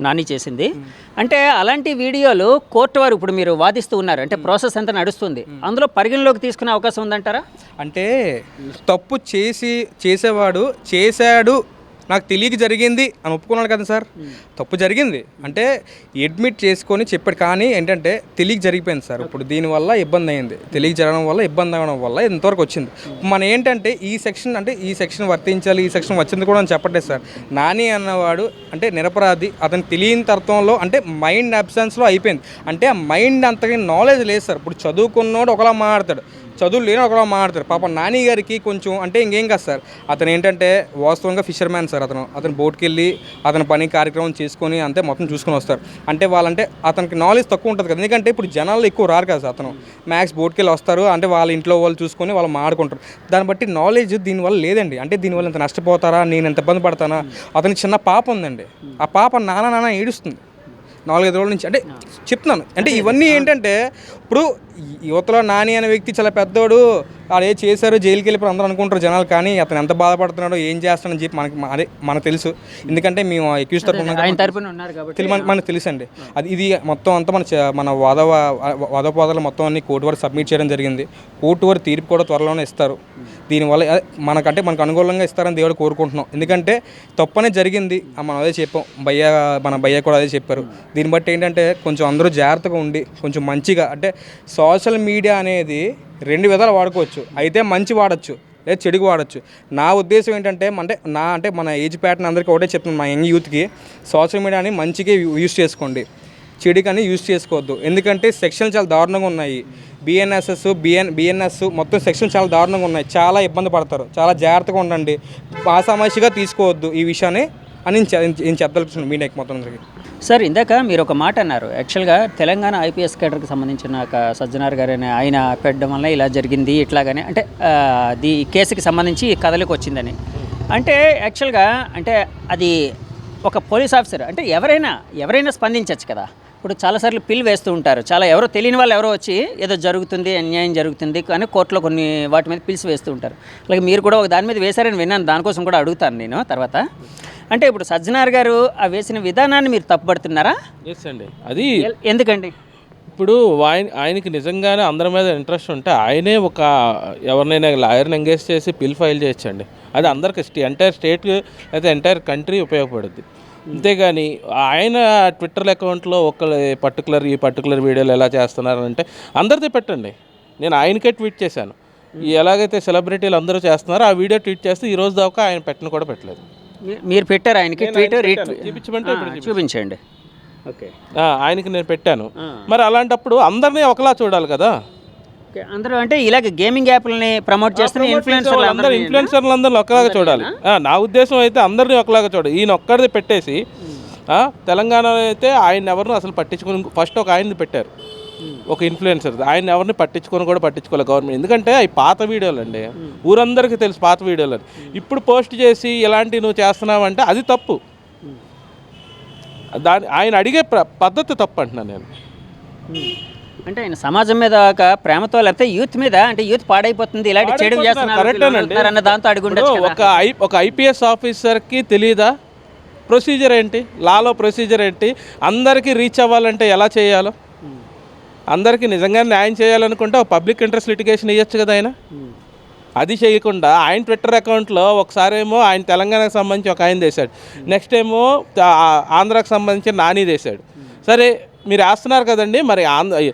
నాని చేసింది. అంటే అలాంటి వీడియోలు కోర్టు వారు ఇప్పుడు మీరు వాదిస్తూ ఉన్నారు, అంటే ప్రాసెస్ ఎంత నడుస్తుంది, అందులో పరిగణలోకి తీసుకునే అవకాశం ఉందంటారా? అంటే తప్పు చేసేవాడు చేశాడు, నాకు తెలియక జరిగింది అని ఒప్పుకున్నాడు కదా సార్. తప్పు జరిగింది అంటే అడ్మిట్ చేసుకొని చెప్పాడు, కానీ ఏంటంటే తెలియక జరిగిపోయింది సార్. ఇప్పుడు దీనివల్ల ఇబ్బంది అయింది, తెలియక జరగడం వల్ల ఇబ్బంది అవ్వడం వల్ల ఇంతవరకు వచ్చింది. మనం ఏంటంటే ఈ సెక్షన్ వర్తించాలి, ఈ సెక్షన్ వచ్చింది కూడా అని చెప్పట్లేదు సార్. నాని అన్నవాడు అంటే నిరపరాధి, అతను తెలియని అర్థంలో అంటే మైండ్ అబ్సెన్స్లో అయిపోయింది. అంటే ఆ మైండ్ అంతగా నాలెడ్జ్ లేదు సార్. ఇప్పుడు చదువుకున్నోడు ఒకలా మాట్లాడతాడు, చదువు లేని ఒకలా మాట్లాడతారు. పాపం నాని గారికి కొంచెం అంటే ఇంకేం కాదు సార్. అతను ఏంటంటే వాస్తవంగా ఫిషర్మ్యాన్ సార్. అతను బోట్కి వెళ్ళి అతని పని కార్యక్రమం చేసుకొని అంతే మొత్తం చూసుకొని వస్తారు. అంటే వాళ్ళంటే అతనికి నాలెడ్జ్ తక్కువ ఉంటుంది కదా, ఎందుకంటే ఇప్పుడు జనాలు ఎక్కువ రారు కదా సార్. అతను మ్యాక్స్ బోట్కి వెళ్ళి వస్తారు, అంటే వాళ్ళ ఇంట్లో వాళ్ళు చూసుకొని వాళ్ళు మాడుకుంటారు. దాన్ని బట్టి నాలెడ్జ్ దీనివల్ల లేదండి. అంటే దీనివల్ల ఎంత నష్టపోతారా, నేను ఎంత ఇబ్బంది పడతానా. అతనికి చిన్న పాప ఉందండి, ఆ పాప నాన్న ఏడుస్తుంది 4-5 రోజుల నుంచి. అంటే చెప్తున్నాను, అంటే ఇవన్నీ ఏంటంటే ఇప్పుడు యువతలో నాని అనే వ్యక్తి చాలా పెద్దోడు, వాళ్ళు ఏ చేశారు జైలుకి వెళ్ళిపోయి అందరూ అనుకుంటారు జనాలు, కానీ అతను ఎంత బాధపడుతున్నాడో ఏం చేస్తాడని చెప్పి మనకు తెలుసు. ఎందుకంటే మేము అక్యూజ్ తరపున మనకు తెలుసు అండి. ఇది మొత్తం అంతా మన వాదోపాదాలు మొత్తం అన్ని కోర్టు వరకు సబ్మిట్ చేయడం జరిగింది. కోర్టు వరకు తీర్పు కూడా త్వరలోనే ఇస్తారు. దీనివల్ల మనకు అనుకూలంగా ఇస్తారని దేవుడు కోరుకుంటున్నాం. ఎందుకంటే తప్పనే జరిగింది, మనం అదే చెప్పాం, మన భయ్య కూడా అదే చెప్పారు. దీన్ని బట్టి ఏంటంటే కొంచెం అందరూ జాగ్రత్తగా ఉండి కొంచెం మంచిగా, అంటే సోషల్ మీడియా అనేది 2 విధాలు వాడుకోవచ్చు. అయితే మంచి వాడచ్చు, లేదా చెడుగు వాడచ్చు. నా ఉద్దేశం ఏంటంటే అంటే మన ఏజ్ ప్యాటర్న్ అందరికీ ఒకటే చెప్తున్నాను, మా యంగ్ యూత్కి, సోషల్ మీడియాని మంచిగా యూజ్ చేసుకోండి, చెడుకని యూజ్ చేసుకోవద్దు. ఎందుకంటే సెక్షన్లు చాలా దారుణంగా ఉన్నాయి. బిఎన్ఎస్ మొత్తం సెక్షన్లు చాలా దారుణంగా ఉన్నాయి, చాలా ఇబ్బంది పడతారు. చాలా జాగ్రత్తగా ఉండండి, ఆసామాషిగా తీసుకోవద్దు ఈ విషయాన్ని అని నేను చెప్పదలుచుకున్నాను మీడియాకి మొత్తం అందరికీ. సార్, ఇందాక మీరు ఒక మాట అన్నారు, యాక్చువల్గా తెలంగాణ ఐపీఎస్ కేడర్కి సంబంధించిన సజ్జనార్ గారు ఆయన పెట్టడం వల్ల ఇలా జరిగింది ఇట్లాగానే, అంటే ఈ కేసుకి సంబంధించి కథలకు వచ్చిందని. అంటే యాక్చువల్గా అంటే అది ఒక పోలీస్ ఆఫీసర్ అంటే ఎవరైనా స్పందించవచ్చు కదా. ఇప్పుడు చాలాసార్లు పిల్ వేస్తూ ఉంటారు, ఎవరో తెలియని వాళ్ళు ఎవరో వచ్చి ఏదో జరుగుతుంది, అన్యాయం జరుగుతుంది కానీ కోర్టులో కొన్ని వాటి మీద పిల్స్ వేస్తూ ఉంటారు. అలాగే మీరు కూడా ఒక దాని మీద వేశారని విన్నాను, దానికోసం కూడా అడుగుతాను నేను తర్వాత. అంటే ఇప్పుడు సజ్జనార్ గారు ఆ వేసిన విధానాన్ని మీరు తప్పుపడుతున్నారా? ఎస్ అండి, అది ఎందుకండి? ఇప్పుడు ఆయనకి నిజంగానే అందరి మీద ఇంట్రెస్ట్ ఉంటే ఆయనే ఎవరినైనా లాయర్ని ఎంగేజ్ చేసి పిల్ ఫైల్ చేయొచ్చండి. అది అందరికి ఎంటైర్ స్టేట్ అయితే ఎంటైర్ కంట్రీ ఉపయోగపడుద్ది. అంతేగాని ఆయన ట్విట్టర్ అకౌంట్లో ఈ పర్టికులర్ వీడియోలు ఎలా చేస్తున్నారంటే అందరిది పెట్టండి. నేను ఆయనకే ట్వీట్ చేశాను, ఎలాగైతే సెలబ్రిటీలు అందరూ చేస్తున్నారో ఆ వీడియో ట్వీట్ చేస్తే ఈ రోజు దాకా ఆయన కూడా పెట్టలేదు. మీరు పెట్టారు ఆయనకి ట్వీట్? చూపించండి. ఓకే, ఆయనకి నేను పెట్టాను. మరి అలాంటప్పుడు అందరినీ ఒకలా చూడాలి కదా. అందరూ అంటే ఇలాగ గేమింగ్ యాప్లని ప్రమోట్ చేస్తున్న ఇన్ఫ్లుయెన్సర్లు అందరిని ఒకలాగా చూడాలి. నా ఉద్దేశం అయితే అందరినీ ఒకలాగా చూడాలి. ఈయన ఒక్కడిది పెట్టేసి తెలంగాణలో అయితే ఆయన ఎవరిని అసలు పట్టించుకుని, ఫస్ట్ ఒక ఆయన్ని పెట్టారు, ఒక ఇన్ఫ్లుయెన్సర్, ఆయన ఎవరిని పట్టించుకోవాలి గవర్నమెంట్. ఎందుకంటే అవి పాత వీడియోలు అండి, ఊరందరికీ తెలుసు పాత వీడియోలు అని. ఇప్పుడు పోస్ట్ చేసి ఇలాంటి నువ్వు చేస్తున్నావు అంటే అది తప్పు. ఆయన అడిగే పద్ధతి తప్పు అంటున్నాను నేను. అంటే ఆయన సమాజం మీద ఒక ప్రేమతో, లేకపోతే యూత్ మీద, అంటే యూత్ పాడైపోతుంది ఇలాంటి చెడు చేస్తున్నారు దాంతో అడుగుండొచ్చు. ఒక ఐపీఎస్ ఆఫీసర్కి తెలియదా ప్రొసీజర్ ఏంటి, లాలో ప్రొసీజర్ ఏంటి, అందరికీ రీచ్ అవ్వాలంటే ఎలా చేయాలో, అందరికీ నిజంగా న్యాయం చేయాలనుకుంటే ఒక పబ్లిక్ ఇంట్రెస్ట్ లిటిగేషన్ ఇవ్వచ్చు కదా ఆయన. అది చేయకుండా ఆయన ట్విట్టర్ అకౌంట్లో ఒకసారి ఏమో ఆయన తెలంగాణకు సంబంధించి ఒక ఆయన చేశాడు, నెక్స్ట్ ఏమో ఆంధ్రాకి సంబంధించి నాని చేశాడు. సరే మీరు వేస్తున్నారు కదండి, మరి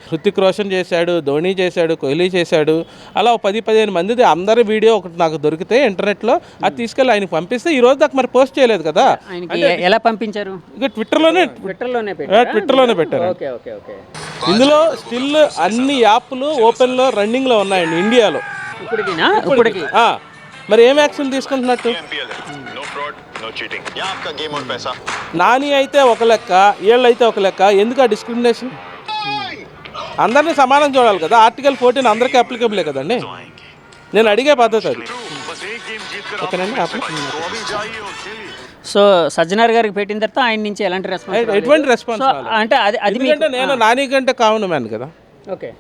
హృతిక్ రోషన్ చేశాడు, ధోని చేశాడు, కోహ్లీ చేశాడు, అలా 10-15 మందిది అందరి వీడియో ఒకటి నాకు దొరికితే ఇంటర్నెట్లో అది తీసుకెళ్ళి ఆయనకి పంపిస్తే ఈ రోజు దాకా మరి పోస్ట్ చేయలేదు కదా. ఎలా పంపించారు? ఇక ట్విట్టర్లోనే పెట్టారు. ఇందులో స్టిల్ అన్ని యాప్లు ఓపెన్లో రన్నింగ్లో ఉన్నాయండి ఇండియాలో. మరి ఏం యాక్షన్ తీసుకుంటున్నట్టు? నాని అయితే ఒక లెక్క, వీళ్ళైతే ఒక లెక్క. ఎందుకు ఆ డిస్క్రిమినేషన్? అందరినీ సమానం చూడాలి కదా. ఆర్టికల్ 14 అందరికీ అప్లికబులే కదండి. నేను అడిగే పద్ధతి అది. సో సజ్జనార్ గారికి పెట్టిన తర్వాత ఆయన నుంచి ఎటువంటి రెస్పాన్స్ అంటే అది నేను నాని కంటే కామన్ మ్యాన్ కదా. ఓకే,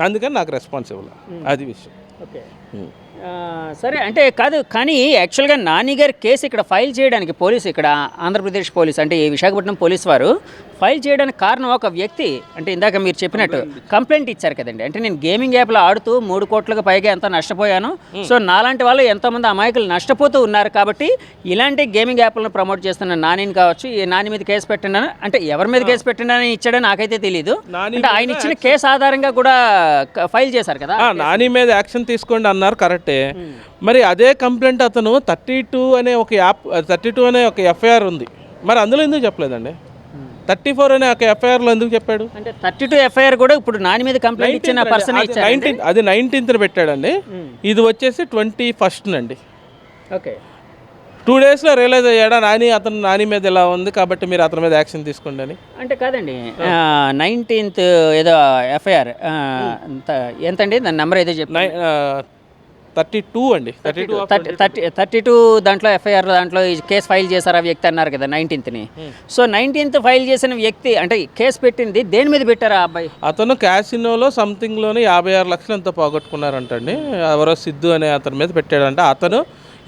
అందుకని నాకు రెస్పాన్స్ ఇవ్వాలి, అది విషయం. ఓకే, సరే అంటే కాదు, కానీ యాక్చువల్గా నాని గారి కేసు ఇక్కడ ఫైల్ చేయడానికి పోలీసు, ఇక్కడ ఆంధ్రప్రదేశ్ పోలీస్ అంటే ఈ విశాఖపట్నం పోలీస్ వారు ఫైల్ చేయడానికి కారణం ఒక వ్యక్తి, అంటే ఇందాక మీరు చెప్పినట్టు కంప్లైంట్ ఇచ్చారు కదండి. అంటే నేను గేమింగ్ యాప్లో ఆడుతూ 3 కోట్లకు పైగా ఎంత నష్టపోయాను, సో నాలాంటి వాళ్ళు ఎంతోమంది అమాయకులు నష్టపోతూ ఉన్నారు, కాబట్టి ఇలాంటి గేమింగ్ యాప్లను ప్రమోట్ చేస్తున్న నానిని కావచ్చు, ఈ నాని మీద కేసు పెట్టిండని, అంటే ఎవరి మీద కేసు పెట్టిండని ఇచ్చాడని నాకైతే తెలియదు. అంటే ఆయన ఇచ్చిన కేసు ఆధారంగా కూడా ఫైల్ చేశారు కదా. నాని మీద యాక్షన్ తీసుకోండి అన్నారు, కరెక్టే. మరి అదే కంప్లైంట్ అతను 32 అనే ఒక యాప్, 32 అనే ఒక ఎఫ్ఐఆర్ ఉంది, మరి అందులో ఎందుకు చెప్పలేదండి? 34 అనే ఒక ఎఫ్ఐఆర్లో ఎందుకు చెప్పాడు? అంటే 32 ఎఫ్ఐఆర్ కూడా ఇప్పుడు నాని మీద కంప్లైంట్ ఇచ్చిన పర్సన్ ఇచ్చారు. అది 19th పెట్టాడండి, ఇది వచ్చేసి 21st అండి. ఓకే, 2 daysలో రియలైజ్ అయ్యాడా నాని మీద ఎలా ఉంది కాబట్టి మీరు అతని మీద యాక్షన్ తీసుకోండి అని? అంటే కాదండి, 19th ఏదో ఎఫ్ఐఆర్ ఎంతండి దాని నెంబర్ ఏదో చెప్పి 32 అండి. 32 దాంట్లో ఎఫ్ఐఆర్ దాంట్లో ఈ కేసు ఫైల్ చేశారు ఆ వ్యక్తి అన్నారు కదా 19th. సో 19th ఫైల్ చేసిన వ్యక్తి అంటే కేసు పెట్టింది దేని మీద పెట్టారు ఆ అబ్బాయి? అతను క్యాసినోలో సంథింగ్లోని 56 లక్షలు ఎంతో పోగొట్టుకున్నారంటండి. ఎవరో సిద్ధు అనే అతని మీద పెట్టాడంట. అతను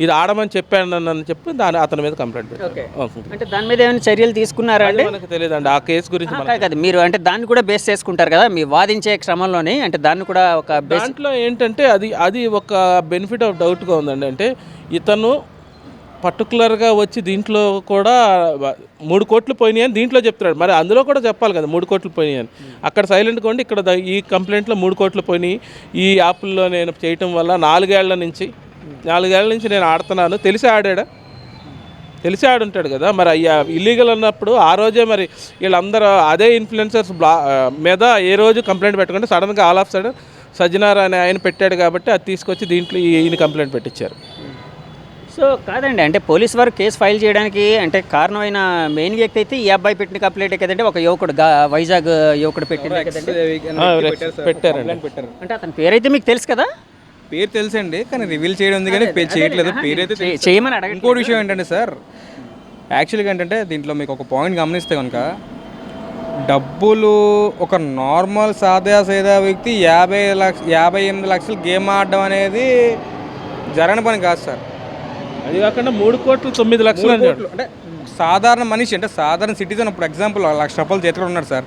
ఇది ఆడమని చెప్పానని చెప్పి అతని మీద కంప్లైంట్ పెట్టారు. అంటే దాని మీద ఏమైనా చర్యలు తీసుకున్నారా అండి? మనకు తెలియదండి ఆ కేసు గురించి. కాదు, మీరు అంటే దాన్ని కూడా బేస్ చేసుకుంటారు కదా మీ వాదించే క్రమంలోనే, అంటే దాన్ని కూడా ఒక దాంట్లో ఏంటంటే అది ఒక బెనిఫిట్ ఆఫ్ డౌట్గా ఉందండి. అంటే ఇతను పర్టికులర్గా వచ్చి దీంట్లో కూడా 3 కోట్లు పోయినాయి అని దీంట్లో చెప్తున్నాడు, మరి అందులో కూడా చెప్పాలి కదా 3 కోట్లు పోయినాయి అని. అక్కడ సైలెంట్గా ఉండి ఇక్కడ ఈ కంప్లైంట్లో 3 కోట్లు పోయినాయి ఈ యాప్లో నేను చేయటం వల్ల 4 ఏళ్ల నుంచి నేను ఆడుతున్నాను, తెలిసి ఆడుంటాడు కదా. మరి అయ్యా ఇల్లీగల్ అన్నప్పుడు ఆ రోజే మరి వీళ్ళందరూ అదే ఇన్ఫ్లుయెన్సర్స్ మీద ఏ రోజు కంప్లైంట్ పెట్టుకుంటే సడన్గా ఆల్ ఆఫ్ సడన్ సజ్జనార్ అనే ఆయన పెట్టాడు కాబట్టి అది తీసుకొచ్చి దీంట్లో ఈయన కంప్లైంట్ పెట్టించారు. సో కాదండి, అంటే పోలీస్ వారు కేసు ఫైల్ చేయడానికి అంటే కారణమైన మెయిన్ వ్యక్తి అయితే ఈ అబ్బాయి పెట్టిన కంప్లైంట్ కదండి, ఒక యువకుడు వైజాగ్ యువకుడు పెట్టింది కదండి. పెట్టారండి. అంటే అతని పేరైతే మీకు తెలుసు కదా? పేరు తెలుసండి, కానీ రివీల్ చేయడం ఉంది కానీ చేయట్లేదు. పేరు అయితే చేయమని అడగ. ఇంకోటి విషయం ఏంటంటే సార్, యాక్చువల్గా ఏంటంటే దీంట్లో మీకు ఒక పాయింట్ గమనిస్తే కనుక డబ్బులు ఒక నార్మల్ సాదా వ్యక్తి 58 లక్షలు గేమ్ ఆడడం అనేది జరగని పని కాదు సార్. అది కాకుండా 3 కోట్లు 9 లక్షలు అంటే సాధారణ మనిషి అంటే సాధారణ సిటిజన్ ఇప్పుడు ఎగ్జాంపుల్ ₹1,00,000 చేతిలో ఉన్నాడు సార్.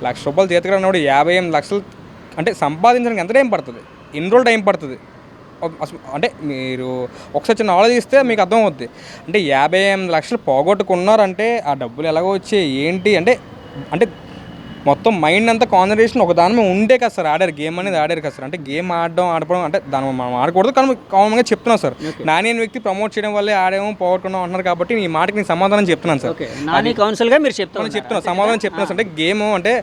₹1,00,000 చేతిలో ఉన్నప్పుడు 58 లక్షలు అంటే సంపాదించడానికి ఎంత టైం పడుతుంది, ఎన్ని రోజులు టైం పడుతుంది అంటే మీరు ఒకసారి చిన్న ఆలోచిస్తే మీకు అర్థం అవుద్ది. అంటే 58 లక్షలు పోగొట్టుకున్నారంటే ఆ డబ్బులు ఎలాగో వచ్చాయి ఏంటి అంటే మొత్తం మైండ్ అంతా కాన్సన్ట్రేషన్ ఒక దాని మీద ఉండే కదా సార్ ఆడారు, గేమ్ అనేది ఆడారు కదా సార్. అంటే గేమ్ ఆడడం అంటే దాని మనం ఆడకూడదు కానీ కామన్గా చెప్తున్నాం సార్. నాని అనే వ్యక్తి ప్రమోట్ చేయడం వల్లే ఆడేమో పోగొట్టుకున్నాం అంటున్నారు కాబట్టి ఈ మాటకి నేను సమాధానం చెప్తున్నాను సార్. నాని కౌన్సిల్గా మీరు చెప్తున్నా సమాధానం చెప్తున్నా సార్. అంటే గేమ్ అంటే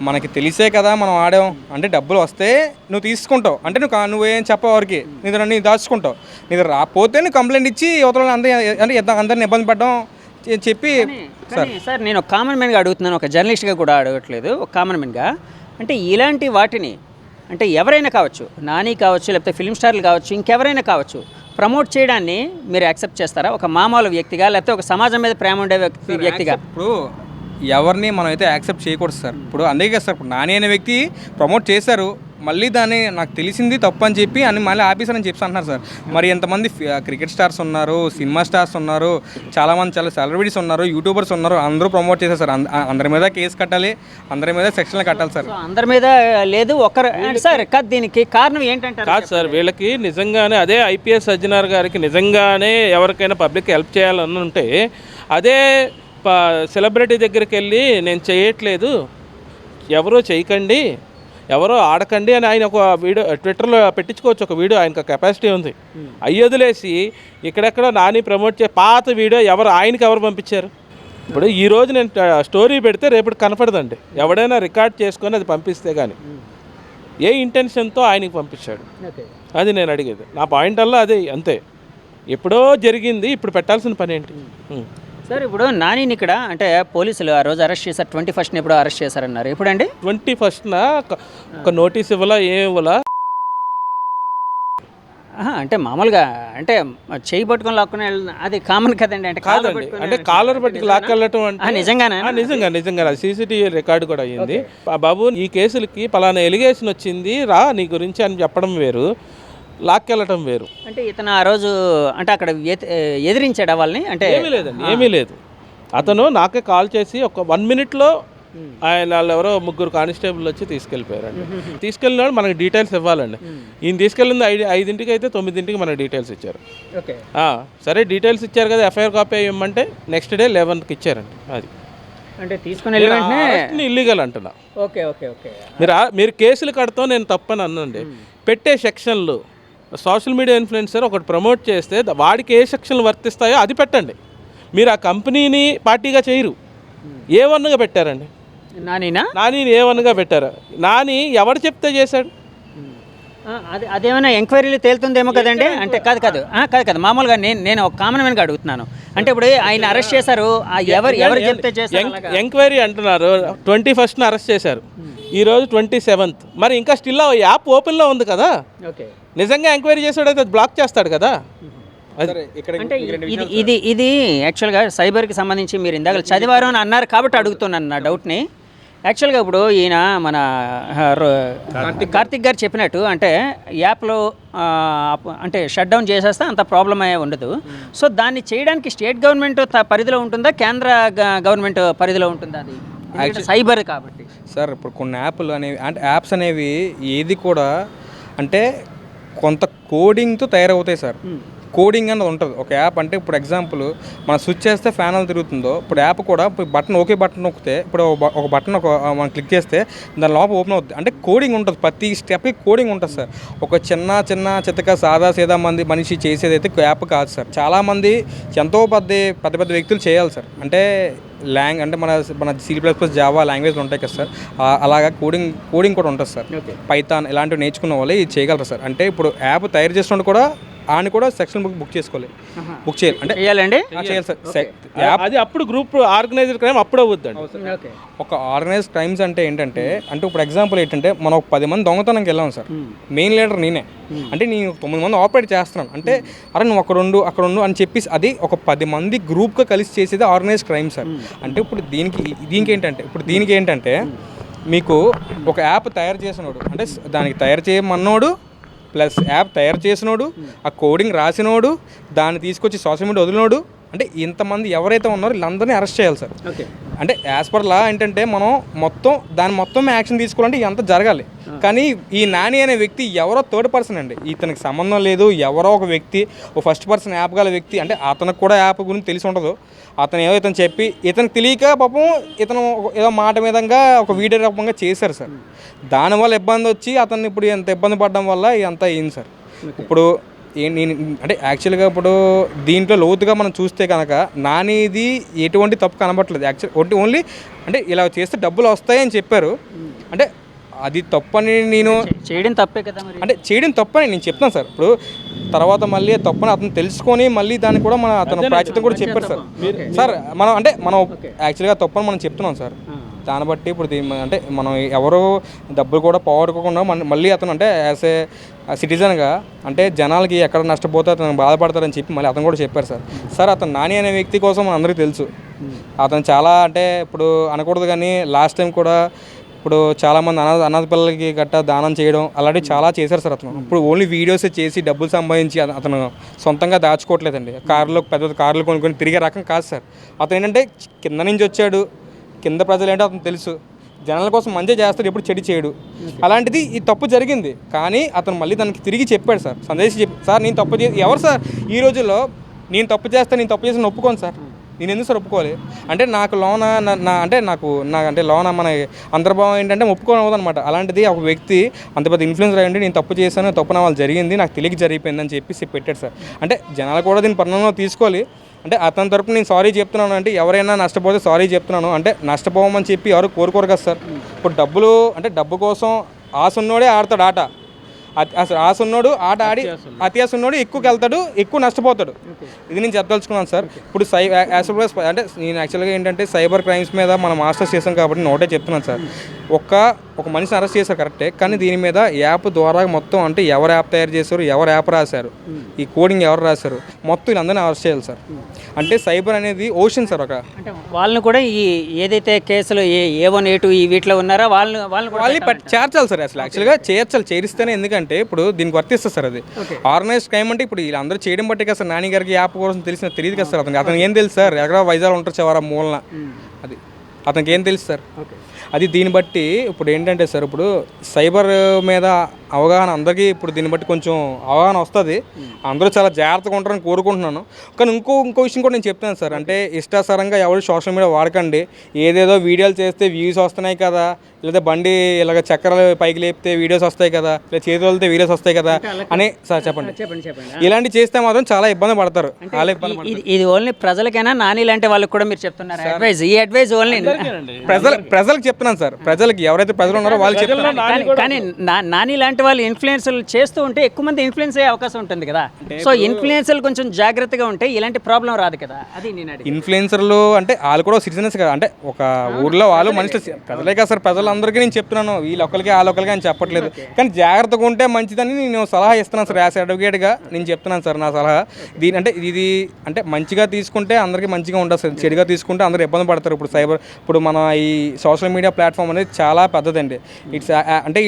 మనకి తెలిసే కదా మనం ఆడాం, అంటే డబ్బులు వస్తే నువ్వు తీసుకుంటావు, అంటే నువ్వేం చెప్పవు ఎవరికి, నీ దాచుకుంటావు, నీ రాకపోతే నువ్వు కంప్లైంట్ ఇచ్చి యువతలో అందరిని ఇబ్బంది పడడం చెప్పి. సార్ నేను ఒక కామన్ మ్యాన్గా అడుగుతున్నాను, ఒక జర్నలిస్ట్గా కూడా అడగట్లేదు, ఒక కామన్ మ్యాన్గా. అంటే ఇలాంటి వాటిని అంటే ఎవరైనా కావచ్చు, నాని కావచ్చు లేకపోతే ఫిల్మ్ స్టార్లు కావచ్చు, ఇంకెవరైనా కావచ్చు, ప్రమోట్ చేయడాన్ని మీరు యాక్సెప్ట్ చేస్తారా ఒక మామూలు వ్యక్తిగా, లేకపోతే ఒక సమాజం మీద ప్రేమ ఉండే వ్యక్తిగా? ఇప్పుడు ఎవరిని మనం అయితే యాక్సెప్ట్ చేయకూడదు సార్. ఇప్పుడు అందుకే సార్ ఇప్పుడు నాని అనే వ్యక్తి ప్రమోట్ చేశారు, మళ్ళీ దాన్ని నాకు తెలిసింది తప్పు అని చెప్పి అని మళ్ళీ ఆపేసారని చెప్పి అంటున్నారు సార్. మరి ఎంతమంది క్రికెట్ స్టార్స్ ఉన్నారు, సినిమా స్టార్స్ ఉన్నారు, చాలామంది చాలా సెలబ్రిటీస్ ఉన్నారు, యూట్యూబర్స్ ఉన్నారు, అందరూ ప్రమోట్ చేశారు సార్. అందరి మీద కేసు కట్టాలి, అందరి మీద సెక్షన్లు కట్టాలి సార్. అందరి మీద లేదు ఒకరు సార్. దీనికి కారణం ఏంటంటే కాదు సార్, వీళ్ళకి నిజంగానే అదే ఐపీఎస్ సజ్జనార్ గారికి నిజంగానే ఎవరికైనా పబ్లిక్ హెల్ప్ చేయాలని ఉంటే అదే సెలబ్రిటీ దగ్గరికి వెళ్ళి నేను చేయట్లేదు, ఎవరో చేయకండి, ఎవరో ఆడకండి అని ఆయన ఒక వీడియో ట్విట్టర్లో పెట్టించుకోవచ్చు. ఒక వీడియో ఆయనకు కెపాసిటీ ఉంది. అయ్యొదిలేసి ఇక్కడెక్కడ నాని ప్రమోట్ పాత వీడియో ఆయనకి ఎవరు పంపించారు? ఇప్పుడు ఈరోజు నేను స్టోరీ పెడితే రేపటి కనపడదండి, ఎవడైనా రికార్డ్ చేసుకొని అది పంపిస్తే కానీ ఏ ఇంటెన్షన్తో ఆయనకి పంపించాడు అది నేను అడిగేది. నా పాయింట్ అలా అదే, అంతే. ఎప్పుడో జరిగింది, ఇప్పుడు పెట్టాల్సిన పని ఏంటి సార్? ఇప్పుడు నానిని ఇక్కడ అంటే పోలీసులు ఆ రోజు అరెస్ట్ చేశారు, 21st ఎప్పుడో అరెస్ట్ చేశారన్నారు. ఎప్పుడండి? 21st ఒక నోటీస్ ఇవ్వాలా, ఏం ఇవ్వాలా? అంటే మామూలుగా అంటే చేయి పట్టుకొని లాక్కుని అది కామన్ కదండి. అంటే కాదండి, అంటే కాలర్ పట్టుకు లాక్కెళ్ళటం అంటే నిజంగానే నిజంగా సీసీటీవీ రికార్డు కూడా అయ్యింది. బాబు ఈ కేసులకి పలానా ఎలిగేషన్ వచ్చింది రా నీ గురించి అని చెప్పడం వేరు, లాక్కెళ్ళటం వేరు. అంటే ఇతను ఆ రోజు అంటే అక్కడ ఎదిరించాడు వాళ్ళని అంటే ఏమీ లేదండి, ఏమీ లేదు. అతను నాకే కాల్ చేసి ఒక 1 minute ఆయన వాళ్ళు ఎవరో 3 కానిస్టేబుల్ వచ్చి తీసుకెళ్ళిపోయారండి. తీసుకెళ్ళినాడు మనకి డీటెయిల్స్ ఇవ్వాలండి. ఈయన తీసుకెళ్ళింది 5ంటికి అయితే 9ంటికి మనకి డీటెయిల్స్ ఇచ్చారు. ఓకే సరే డీటెయిల్స్ ఇచ్చారు కదా, ఎఫ్ఐఆర్ కాపీ ఇవ్వమంటే నెక్స్ట్ డే 11కి ఇచ్చారండి. అది అంటే తీసుకుని వెళ్ళి వెంటనే ఇల్లీగల్ అంటున్నా. ఓకే ఓకే ఓకే మీరు కేసులు కడతాం నేను తప్పని అన్నండి. పెట్టే సెక్షన్లు సోషల్ మీడియా ఇన్ఫ్లుయెన్సర్ ఒకటి ప్రమోట్ చేస్తే వాడికి ఏ సెక్షన్లు వర్తిస్తాయో అది పెట్టండి. మీరు ఆ కంపెనీని పార్టీగా చేయరు. A1గా పెట్టారండి. నాని A1గా పెట్టారు. నాని ఎవరు చెప్తే చేశాడు? అదేమైనా ఎంక్వైరీలు తేలుతుందేమో కదండి. అంటే కాదు మామూలుగా నేను ఒక కామన్ మ్యాన్గా అడుగుతున్నాను. అంటే ఇప్పుడు ఆయన అరెస్ట్ చేశారు, ఎవరు చెప్తే చేశారు? ఎంక్వైరీ అంటున్నారు. 21st అరెస్ట్ చేశారు, ఈరోజు 27th. మరి ఇంకా స్టిల్ యాప్ ఓపెన్లో ఉంది కదా. ఓకే నిజంగా ఎంక్వైరీ చేసాడైతే బ్లాక్ చేస్తాడు కదా. అంటే ఇది యాక్చువల్గా సైబర్కి సంబంధించి మీరు ఇందాక చదివారు అని అన్నారు కాబట్టి అడుగుతున్నాను నా డౌట్ని. యాక్చువల్గా ఇప్పుడు ఈయన మన కార్తిక్ గారు చెప్పినట్టు అంటే యాప్లో అంటే షట్ డౌన్ చేసేస్తే అంత ప్రాబ్లం అయ్యే ఉండదు. సో దాన్ని చేయడానికి స్టేట్ గవర్నమెంట్ పరిధిలో ఉంటుందా, కేంద్ర గవర్నమెంట్ పరిధిలో ఉంటుందా? అది సైబర్ కాబట్టి సార్ ఇప్పుడు కొన్ని యాప్లు అనేవి అంటే యాప్స్ అనేవి ఏది కూడా అంటే కొంత కోడింగ్తో తయారవుతాయి సార్. కోడింగ్ అన్నది ఉంటుంది ఒక యాప్. అంటే ఇప్పుడు ఎగ్జాంపుల్ మనం స్విచ్ చేస్తే ఫ్యాన్ అలా తిరుగుతుందో ఇప్పుడు యాప్ కూడా ఇప్పుడు బటన్ ఒకే బటన్ నొక్కితే ఇప్పుడు ఒక బటన్ మనం క్లిక్ చేస్తే దాని లోపల ఓపెన్ అవుతుంది. అంటే కోడింగ్ ఉంటుంది, ప్రతి స్టెప్కి కోడింగ్ ఉంటుంది సార్. ఒక చిన్న చిత్తక సాదా సీదా మనిషి చేసేదైతే యాప్ కాదు సార్. చాలామంది ఎంతో పెద్ద వ్యక్తులు చేయాలి సార్. అంటే అంటే మన C++, జావా లాంగ్వేజ్లు ఉంటాయి కదా సార్, అలాగా కోడింగ్ కూడా ఉంటుంది సార్. పైథాన్ ఇలాంటివి నేర్చుకున్న వాళ్ళు ఇది చేయగలరు సార్. అంటే ఇప్పుడు యాప్ తయారు చేసినప్పుడు కూడా ఆయన కూడా సెక్షన్ బుక్ చేసుకోవాలి, బుక్ చేయాలి. అంటే చేయాలండి, చేయాలి సార్. అది అప్పుడు గ్రూప్ ఆర్గనైజ్డ్ క్రైమ్ అప్పుడు అవుద్దండి. ఒక ఆర్గనైజ్డ్ క్రైమ్స్ అంటే ఏంటంటే అంటే ఇప్పుడు ఎగ్జాంపుల్ ఏంటంటే మనం ఒక 10 మంది దొంగతనంకి వెళ్ళాం సార్. మెయిన్ లీడర్ నేనే. అంటే నేను 9 మంది ఆపరేట్ చేస్తున్నాను. అంటే అరే నువ్వు అక్కడ ఉండు అని చెప్పేసి అది ఒక 10 మంది గ్రూప్గా కలిసి చేసేది ఆర్గనైజ్డ్ క్రైమ్ సార్. అంటే ఇప్పుడు దీనికి ఏంటంటే మీకు ఒక యాప్ తయారు చేసినోడు అంటే దానికి తయారు చేయమన్నోడు ప్లస్ యాప్ తయారు చేసినోడు, ఆ కోడింగ్ రాసినోడు, దాన్ని తీసుకొచ్చి సోషల్ మీడియా వదిలినోడు, అంటే ఇంతమంది ఎవరైతే ఉన్నారో వీళ్ళందరినీ అరెస్ట్ చేయాలి సార్. అంటే యాజ్ పర్ లా ఏంటంటే మనం మొత్తం యాక్షన్ తీసుకోవాలంటే ఇదంతా జరగాలి. కానీ ఈ నాని అనే వ్యక్తి ఎవరో థర్డ్ పర్సన్ అండి, ఇతనికి సంబంధం లేదు. ఎవరో ఒక వ్యక్తి, ఓ ఫస్ట్ పర్సన్ యాప్ గల వ్యక్తి, అంటే అతనికి కూడా యాప్ గురించి తెలిసి ఉండదు. ఇతను చెప్పి ఇతనికి తెలియక పాపం ఇతను ఏదో మాట మీదంగా ఒక వీడియో రూపంగా చేశారు సార్. దానివల్ల ఇబ్బంది వచ్చి అతన్ని ఇప్పుడు ఎంత ఇబ్బంది పడడం వల్ల ఇదంతా అయింది సార్. ఇప్పుడు నేను అంటే యాక్చువల్గా ఇప్పుడు దీంట్లో లోతుగా మనం చూస్తే కనుక నానిది ఎటువంటి తప్పు కనబట్టలేదు. యాక్చువల్ ఓన్లీ అంటే ఇలా చేస్తే డబ్బులు వస్తాయని చెప్పారు. అంటే అది తప్పని నేను చేయడం తప్పే కదా, అంటే చేయడం తప్పని నేను చెప్తాను సార్. ఇప్పుడు తర్వాత మళ్ళీ తప్పని అతను తెలుసుకొని మళ్ళీ దాన్ని కూడా అతను ప్రాచిత్యం కూడా చెప్పారు సార్. మనం యాక్చువల్గా తప్పని మనం చెప్తున్నాం సార్. దాన్ని బట్టి ఇప్పుడు అంటే మనం ఎవరు డబ్బులు కూడా పోగొట్టుకోకుండా మళ్ళీ అతను అంటే యాజ్ ఏ సిటిజన్గా అంటే జనాలకి ఎక్కడ నష్టపోతే అతను బాధపడతారని చెప్పి మళ్ళీ అతను కూడా చెప్పారు సార్. అతను నాని అనే వ్యక్తి కోసం మన అందరికీ తెలుసు. అతను చాలా అంటే ఇప్పుడు అనకూడదు కానీ లాస్ట్ టైం కూడా ఇప్పుడు చాలామంది అనాథ పిల్లలకి గట్టా దానం చేయడం అలాంటివి చాలా చేశారు సార్. అతను ఇప్పుడు ఓన్లీ వీడియోస్ చేసి డబ్బులు సంపాదించి అతను సొంతంగా దాచుకోవట్లేదండి. పెద్ద కార్లు కొనుక్కొని తిరిగే రకం కాదు సార్. అతను ఏంటంటే కింద నుంచి వచ్చాడు, కింద ప్రజలు ఏంటో అతను తెలుసు, జనాల కోసం మంచిగా చేస్తాడు, ఎప్పుడు చెడు చేయడు. అలాంటిది ఈ తప్పు జరిగింది కానీ అతను మళ్ళీ దానికి తిరిగి చెప్పాడు సార్, సందేశం చెప్పి సార్ నేను తప్పు ఎవరు సార్ ఈ రోజుల్లో నేను తప్పు చేసి ఒప్పుకోను సార్. నేను ఎందుకు సార్ ఒప్పుకోవాలి? అంటే నాకు లోన అంటే లోన మన అంతర్భావం ఏంటంటే ఒప్పుకోవద్దు అనమాట. అలాంటిది ఒక వ్యక్తి అంత పెద్ద ఇన్ఫ్లుయెన్సర్ అయ్యండి, నేను తప్పు చేశాను, తప్పు నా వాళ్ళు జరిగింది, నాకు తెలియక జరిగిపోయిందని చెప్పేసి పెట్టాడు సార్. అంటే జనాలు కూడా దీన్ని పరిణామంలో తీసుకోవాలి. అంటే అతని తరపున నేను సారీ చెప్తున్నాను. అంటే ఎవరైనా నష్టపోతే సారీ చెప్తున్నాను. అంటే నష్టపోవమని చెప్పి ఎవరు కోరుకోరు కదా సార్. ఇప్పుడు డబ్బు కోసం ఆశ ఉన్నోడే ఆడతాడు ఆట. ఆశ ఉన్నోడు ఆట ఆడి అత్యాశ ఉన్నోడు ఎక్కువకి వెళ్తాడు, ఎక్కువ నష్టపోతాడు. ఇది నేను చెప్పదలుచుకున్నాను సార్. ఇప్పుడు అంటే నేను యాక్చువల్గా ఏంటంటే సైబర్ క్రైమ్స్ మీద మనం మాస్టర్స్ చేసాం కాబట్టి నోటే చెప్తున్నాను సార్. ఒక మనిషిని అరెస్ట్ చేశారు కరెక్టే, కానీ దీని మీద యాప్ ద్వారా మొత్తం అంటే ఎవరు యాప్ తయారు చేశారు, ఎవరు యాప్ రాశారు, ఈ కోడింగ్ ఎవరు రాశారు, మొత్తం వీళ్ళందరినీ అరెస్ట్ చేయాలి సార్. అంటే సైబర్ అనేది ఓషన్ సార్. అంటే వాళ్ళని కూడా ఈ ఏదైతే కేసులు A1 A2 ఈ వీటిలో ఉన్నారో వాళ్ళని చేర్చాలి సార్. అసలు యాక్చువల్గా చేర్చాలి, చేరిస్తేనే. ఎందుకంటే ఏంటంటే ఇప్పుడు దీనికి వర్తిస్తుంది సార్ అది ఆర్గనైజ్ క్రైమ్ అంటే ఇప్పుడు వీళ్ళందరూ చేయడం బట్టి కదా సార్ నాని గారికి యాప్ కోసం తెలియదు కదా సార్ అతనికి ఏం తెలుసు సార్ ఎక్కడ వైజాగ్ ఉంటారు చివర మూలన అది అతనికి ఏం తెలుసు సార్ అది దీన్ని బట్టి ఇప్పుడు ఏంటంటే సార్ ఇప్పుడు సైబర్ మీద అవగాహన అందరికీ ఇప్పుడు దీన్ని బట్టి కొంచెం అవగాహన వస్తుంది అందరూ చాలా జాగ్రత్తగా ఉంటారని కోరుకుంటున్నాను కానీ ఇంకో విషయం కూడా నేను చెప్తాను సార్ అంటే ఇష్టాసారంగా ఎవరు సోషల్ మీడియా వాడకండి ఏదేదో వీడియోలు చేస్తే వ్యూస్ వస్తున్నాయి కదా లేదా బండి ఇలాగ చక్రాలు పైకి లేపితే వీడియోస్ వస్తాయి కదా లేదా చేతులు వెళ్తే వీడియోస్ వస్తాయి కదా అని సార్ చెప్పండి ఇలాంటి చేస్తే మాత్రం చాలా ఇబ్బంది పడతారు చాలా ఇబ్బంది పడతారు ఇది ఓన్లీ ప్రజలకైనా నాని లాంటి వాళ్ళకి కూడా మీరు చెప్తున్నారు అడ్వైజ్ ఈ అడ్వైజ్ ఓన్లీ ప్రజలకు చెప్తున్నాను సార్ ప్రజలకి ఎవరైతే ప్రజలు ఉన్నారో వాళ్ళు చెప్తున్నారు కానీ నాని లాంటి వాళ్ళు ఇన్ఫ్లుయెన్సర్లు చేస్తూ ఉంటే ఎక్కువ మంది ఇన్ఫ్లుయెన్స్ అయ్యే అవకాశం ఉంటుంది కదా సో ఇన్ఫ్లుయెన్సర్లు కొంచెం జాగ్రత్తగా ఉంటే ఇలాంటి ప్రాబ్లం రాదు కదా అది నేను ఇన్ఫ్లుయెన్సర్లు అంటే వాళ్ళు కూడా సిటిజన్స్ కదా అంటే ఒక ఊర్లో వాళ్ళు మనుషులు ప్రజలే కదా సార్ ప్రజలందరికీ నేను చెప్తున్నాను వీళ్ళొక్కరికి వాళ్ళొక్కరికి అని చెప్పట్లేదు కానీ జాగ్రత్తగా ఉంటే మంచిదని నేను సలహా ఇస్తున్నాను సార్ యాజ్ అడ్వకేట్గా నేను చెప్తున్నాను సార్ నా సలహా దీని అంటే ఇది అంటే మంచిగా తీసుకుంటే అందరికీ మంచిగా ఉంటుంది సార్ చెడుగా తీసుకుంటే అందరూ ఇబ్బంది పడతారు ఇప్పుడు మన ఈ సోషల్ మీడియా ప్లాట్ఫామ్ అనేది చాలా పెద్దదండి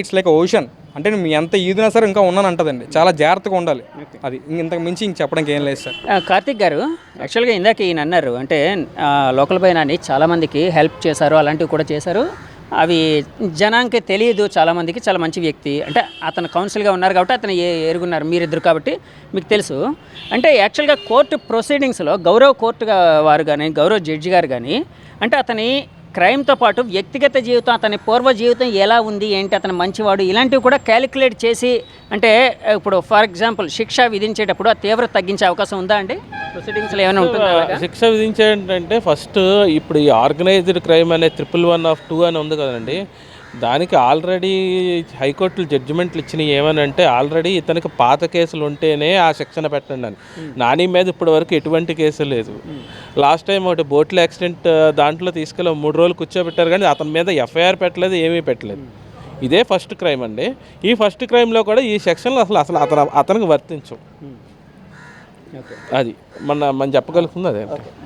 ఇట్స్ లైక్ ఓషన్ అంటే మీ ఎంత ఈదినా సరే ఇంకా ఉన్నాను అంటదండి చాలా జాగ్రత్తగా ఉండాలి అది ఇంతకు మించి ఇంక చెప్పడానికి ఏం లేదు సార్ కార్తిక్ గారు యాక్చువల్గా ఇందాక ఈయన అన్నారు అంటే లోకల్ బై నాని చాలామందికి హెల్ప్ చేశారు అలాంటివి కూడా చేశారు అవి జనానికి తెలియదు చాలామందికి చాలా మంచి వ్యక్తి అంటే అతను కౌన్సిల్గా ఉన్నారు కాబట్టి అతను ఎరుగున్నారు మీరిద్దరు కాబట్టి మీకు తెలుసు అంటే యాక్చువల్గా కోర్టు ప్రొసీడింగ్స్లో గౌరవ కోర్టు వారు కానీ గౌరవ జడ్జి గారు కానీ అంటే అతని క్రైమ్తో పాటు వ్యక్తిగత జీవితం అతని పూర్వ జీవితం ఎలా ఉంది ఏంటి అతను మంచివాడు ఇలాంటివి కూడా క్యాలిక్యులేట్ చేసి అంటే ఇప్పుడు ఫర్ ఎగ్జాంపుల్ శిక్ష విధించేటప్పుడు ఆ తీవ్రత తగ్గించే అవకాశం ఉందా అండి ప్రొసీడింగ్స్లో ఏమైనా ఉంటుందా శిక్ష విధించేటంటే ఫస్ట్ ఇప్పుడు ఈ ఆర్గనైజ్డ్ క్రైమ్ అనే 111(2) అని ఉంది కదండి దానికి ఆల్రెడీ హైకోర్టులు జడ్జిమెంట్లు ఇచ్చినవి ఏమనంటే ఆల్రెడీ ఇతనికి పాత కేసులు ఉంటేనే ఆ శిక్షణ పెట్టండి అని నాని మీద ఇప్పటి వరకు ఎటువంటి కేసు లేదు లాస్ట్ టైం ఒకటి బోట్ల యాక్సిడెంట్ దాంట్లో తీసుకెళ్ళి 3 రోజులు కూర్చోబెట్టారు కానీ అతని మీద ఎఫ్ఐఆర్ పెట్టలేదు ఏమీ పెట్టలేదు ఇదే ఫస్ట్ క్రైమ్ అండి ఈ ఫస్ట్ క్రైమ్లో కూడా ఈ సెక్షన్లు అసలు అతనికి వర్తించవు అది మనం చెప్పగలుగుతుంది అదే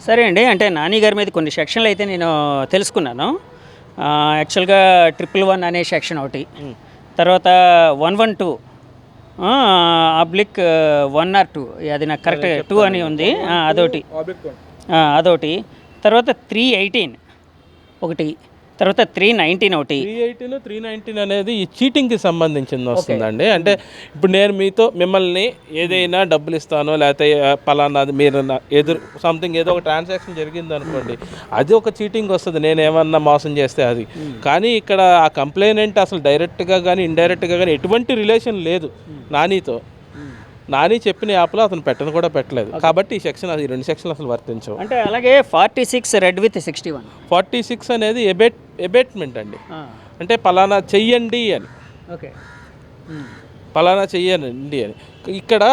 సరే అండి అంటే నాని గారి మీద కొన్ని సెక్షన్లు అయితే నేను తెలుసుకున్నాను యాక్చువల్గా 111 అనే సెక్షన్ ఒకటి తర్వాత 112 /1 or 2 అది నాకు కరెక్ట్ 2 అని ఉంది అదొకటి తర్వాత 318 ఒకటి తర్వాత 319 ఒకటి 319 అనేది ఈ చీటింగ్కి సంబంధించింది వస్తుందండి అంటే ఇప్పుడు నేను మిమ్మల్ని ఏదైనా డబ్బులు ఇస్తానో లేకపోతే పలానాది మీరు సంథింగ్ ఏదో ఒక ట్రాన్సాక్షన్ జరిగింది అనుకోండి అది ఒక చీటింగ్ వస్తుంది నేను ఏమన్నా మోసం చేస్తే అది కానీ ఇక్కడ ఆ కంప్లైనెంట్ అసలు డైరెక్ట్గా కానీ ఇండైరెక్ట్గా కానీ ఎటువంటి రిలేషన్ లేదు నాని చెప్పిన యాప్లో అతను కూడా పెట్టలేదు కాబట్టి ఈ సెక్షన్ ఈ 2 సెక్షన్లు అసలు వర్తించవు అంటే అలాగే 46 రెడ్ విత్ 61 46 అనేది ఎబేట్మెంట్ అండి అంటే పలానా చెయ్యండి అని పలానా చెయ్యండి అని ఇక్కడ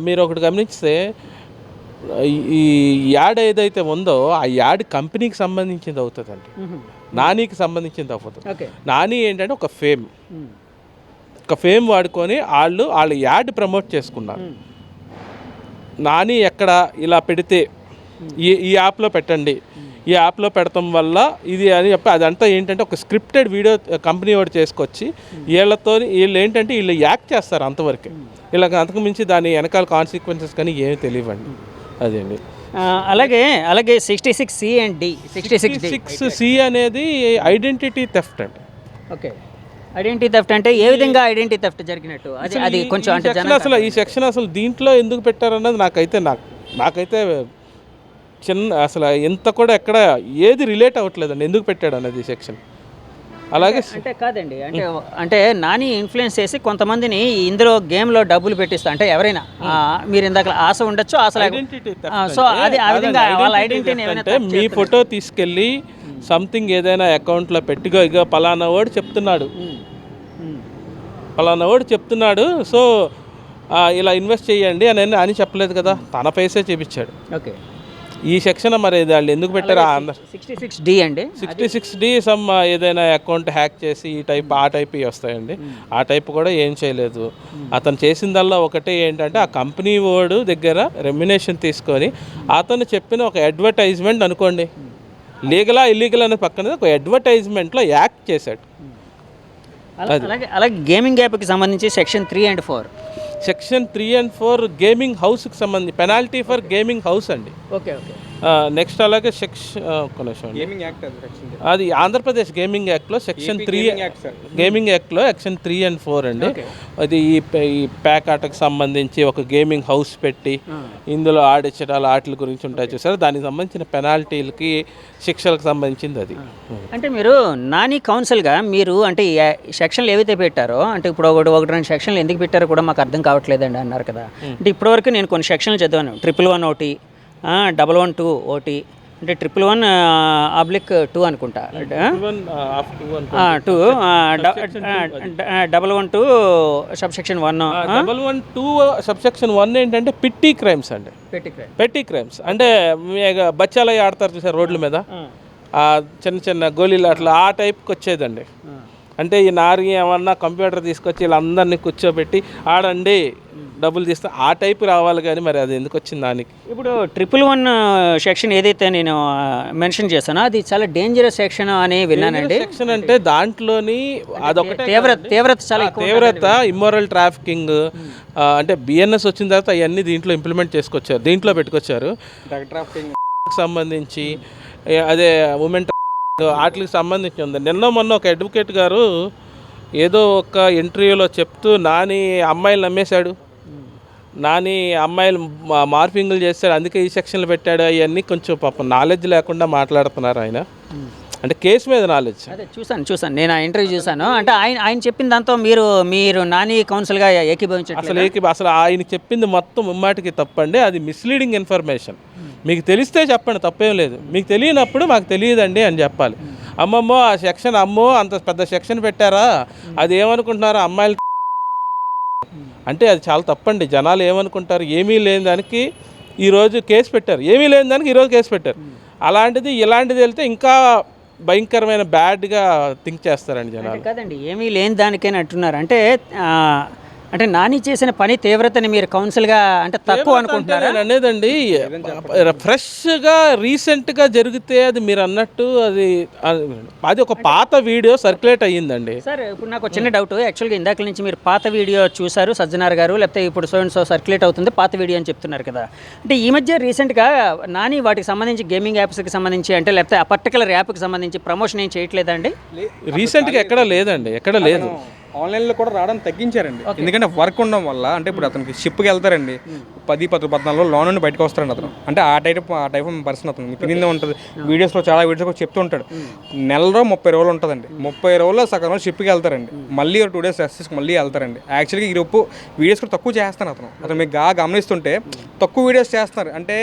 మీరు ఒకటి గమనిస్తే ఈ యాడ్ ఏదైతే ఉందో ఆ యాడ్ కంపెనీకి సంబంధించింది అవుతుందండి నానికి సంబంధించింది అవుతుంది నాని ఏంటంటే ఒక ఫేమ్ వాడుకొని వాళ్ళు యాడ్ ప్రమోట్ చేసుకున్నారు నాని ఎక్కడ ఇలా పెడితే ఈ యాప్లో పెట్టండి ఈ యాప్లో పెడతాం వల్ల ఇది అని చెప్పి అదంతా ఏంటంటే ఒక స్క్రిప్టెడ్ వీడియో కంపెనీ వాడు చేసుకొచ్చి వీళ్ళు ఏంటంటే వీళ్ళు యాక్ట్ చేస్తారు అంతవరకే ఇలా అంతకు మించి దాని వెనకాల కాన్సిక్వెన్సెస్ కానీ ఏమీ తెలియవండి అదేండి అలాగే 66C and D 66C అనేది ఐడెంటిటీ థెఫ్ట్ అండి ఓకే ఐడెంటిటీ థెఫ్ట్ అంటే ఏ విధంగా ఐడెంటిటీ థెఫ్ట్ జరిగినట్టు అది కొంచెం అంటే అసలు ఈ సెక్షన్ అసలు దీంట్లో ఎందుకు పెట్టారన్నది నాకైతే అసలు ఎంత కూడా ఎక్కడ ఏది రిలేట్ అవ్వట్లేదండి ఎందుకు పెట్టాడు అన్నది ఈ సెక్షన్ అలాగే అంటే కాదండి అంటే నాని ఇన్ఫ్లుయెన్స్ చేసి కొంతమందిని ఇందులో గేమ్లో డబ్బులు పెట్టిస్తా అంటే ఎవరైనా మీరు ఇందాక ఆశ ఉండొచ్చు ఆశ సో అది ఆ విధంగా వాళ్ళ ఐడెంటిటీని అంటే మీ ఫోటో తీసుకెళ్ళి సంథింగ్ ఏదైనా అకౌంట్లో పెట్టిగో ఇక పలానా వాడు చెప్తున్నాడు సో ఇలా ఇన్వెస్ట్ చేయండి అని చెప్పలేదు కదా తన ఫేసే చూపించాడు ఓకే ఈ సెక్షన్ మరి వాళ్ళు ఎందుకు పెట్టారు 66D అండి 66D సమ్ ఏదైనా అకౌంట్ హ్యాక్ చేసి ఆ టైప్ వస్తాయండి ఆ టైప్ కూడా ఏం చేయలేదు అతను చేసిందల్లా ఒకటే ఏంటంటే ఆ కంపెనీ వాడు దగ్గర రెమ్యునేషన్ తీసుకొని అతను చెప్పిన ఒక అడ్వర్టైజ్మెంట్ అనుకోండి లీగలా ఇల్లీగల్ అనే పక్కన ఒక అడ్వర్టైజ్మెంట్లో యాక్ట్ చేశాడు అలాగే గేమింగ్ యాప్కి సంబంధించి section 3 and 4. Section 3 and 4 gaming హౌస్కి సంబంధించి పెనాల్టీ ఫర్ గేమింగ్ హౌస్ అండి. Okay okay. నెక్స్ట్ అలాగే గేమింగ్ యాక్ట్ అది ఆంధ్రప్రదేశ్ గేమింగ్ యాక్ట్లో సెక్షన్ 3 గేమింగ్ యాక్ట్లో సెక్షన్ 3 and 4 అండి. అది ఈ ప్యాక్ ఆటకు సంబంధించి ఒక గేమింగ్ హౌస్ పెట్టి ఇందులో ఆడించడాలు ఆటల గురించి ఉంటాయి చూసారు, దానికి సంబంధించిన పెనాల్టీలకి శిక్షలకు సంబంధించింది అది. అంటే మీరు నాని కౌన్సిల్గా మీరు అంటే ఈ సెక్షన్లు ఏవైతే పెట్టారో అంటే ఇప్పుడు ఒకటి 2 సెక్షన్లు ఎందుకు పెట్టారో కూడా మాకు అర్థం కావట్లేదండి అన్నారు కదా. అంటే ఇప్పటివరకు నేను కొన్ని సెక్షన్లు చదివాను. 111 ఒకటి, 112 ఒకటి, అంటే 111/2 అనుకుంటా, 2 112 సబ్సెక్షన్ 1. 112 సబ్సెక్షన్ 1 ఏంటంటే పిట్టి క్రైమ్స్ అండి. పెట్టి క్రైమ్స్ అంటే బచ్చాలయ్య ఆడతారు చూసారు రోడ్ల మీద, చిన్న చిన్న గోళీలు అట్లా ఆ టైప్కి వచ్చేదండి. అంటే ఈ నారి ఏమన్నా కంప్యూటర్ తీసుకొచ్చి వీళ్ళందరినీ కూర్చోబెట్టి ఆడండి డబ్బులు తీస్తే ఆ టైప్ రావాలి, కానీ మరి అది ఎందుకు వచ్చింది దానికి. ఇప్పుడు 111 సెక్షన్ ఏదైతే నేను మెన్షన్ చేశానో అది చాలా డేంజరస్ సెక్షన్ అని విన్నానండి. సెక్షన్ అంటే దాంట్లోని అదొకటే తీవ్రత చాలా తీవ్రత, ఇమ్మోరల్ ట్రాఫికింగ్, అంటే బిఎన్ఎస్ వచ్చిన తర్వాత అవన్నీ దీంట్లో ఇంప్లిమెంట్ చేసుకొచ్చారు, దీంట్లో పెట్టుకొచ్చారు. సంబంధించి అదే ఉమెన్ వాటికి సంబంధించి ఉంది. మొన్న ఒక అడ్వకేట్ గారు ఏదో ఒక ఇంటర్వ్యూలో చెప్తూ నాని అమ్మాయిలు నమ్మేశాడు, నాని అమ్మాయిలు మార్ఫింగ్లు చేస్తాడు, అందుకే ఈ సెక్షన్లు పెట్టాడు, అవన్నీ కొంచెం పాపం నాలెడ్జ్ లేకుండా మాట్లాడుతున్నారు ఆయన. అంటే కేసు మీద నాలెడ్జ్. అదే చూసాను నేను ఆ ఇంటర్వ్యూ చూసాను. అంటే ఆయన చెప్పిన దాంతో మీరు నాని కౌన్సిల్గా ఏకీభవించారు. అసలు ఆయన చెప్పింది మొత్తం ముమ్మాటికి తప్పండి, అది మిస్లీడింగ్ ఇన్ఫర్మేషన్. మీకు తెలిస్తే చెప్పండి, తప్పేం లేదు. మీకు తెలియనప్పుడు మాకు తెలియదండి అని చెప్పాలి. అమ్మమ్మో ఆ సెక్షన్, అమ్మో అంత పెద్ద సెక్షన్ పెట్టారా, అది ఏమనుకుంటున్నారా అమ్మాయిలు అంటే అది చాలా తప్పండి. జనాలు ఏమనుకుంటారు, ఏమీ లేని దానికి ఈరోజు కేసు పెట్టారు, ఏమీ లేని దానికి ఈరోజు కేసు పెట్టారు. అలాంటిది ఇలాంటిది వెళ్తే ఇంకా భయంకరమైన బ్యాడ్గా థింక్ చేస్తారండి జనాలు. కాదండి, ఏమీ లేని దానికైనా అంటున్నారు. అంటే నాని చేసిన పని తీవ్రతని మీరు కౌన్సిల్గా అంటే తక్కువ అనుకుంటున్నారా? అనేదండి ఫ్రెష్గా రీసెంట్గా జరిగితే అది మీరు అన్నట్టు అది ఒక పాత వీడియో సర్క్యులేట్ అయ్యిందండి. సార్ ఇప్పుడు నాకు చిన్న డౌట్. యాక్చువల్గా ఇందాక నుంచి మీరు పాత వీడియో చూసారు సజ్జనార్ గారు, లేకపోతే ఇప్పుడు సో సర్క్యులేట్ అవుతుంది పాత వీడియో అని చెప్తున్నారు కదా. అంటే ఈ మధ్య రీసెంట్గా నాని వాటికి సంబంధించి గేమింగ్ యాప్స్కి సంబంధించి అంటే లేకపోతే ఆ పర్టికులర్ యాప్కి సంబంధించి ప్రమోషన్ ఏం చేయట్లేదండి? రీసెంట్గా ఎక్కడ లేదండి, ఎక్కడ లేదు. ఆన్లైన్లో కూడా రావడం తగ్గించారండి, ఎందుకంటే వర్క్ ఉండడం వల్ల. అంటే ఇప్పుడు అతనికి షిప్కి వెళ్తారండి, 10-14 రోజులు లోన్ నుండి బయటకు వస్తారండి అతను. అంటే ఆ టైప్ పర్సన్ అతను మీకు తినిందే ఉంటుంది. వీడియోస్లో చాలా వీడియోస్ చెప్తూ ఉంటాడు. నెలలో 30 రోజులు ఉంటుందండి, 30 రోజుల్లో సగం రోజు షిప్కి వెళ్తారండి, మళ్ళీ 2 days రెస్ట్ తీసుకు మళ్ళీ వెళ్తారండి. యాక్చువల్గా ఈ రూపు వీడియోస్ కూడా తక్కువ చేస్తాను అతను మీకు గమనిస్తుంటే తక్కువ వీడియోస్ చేస్తున్నారు. అంటే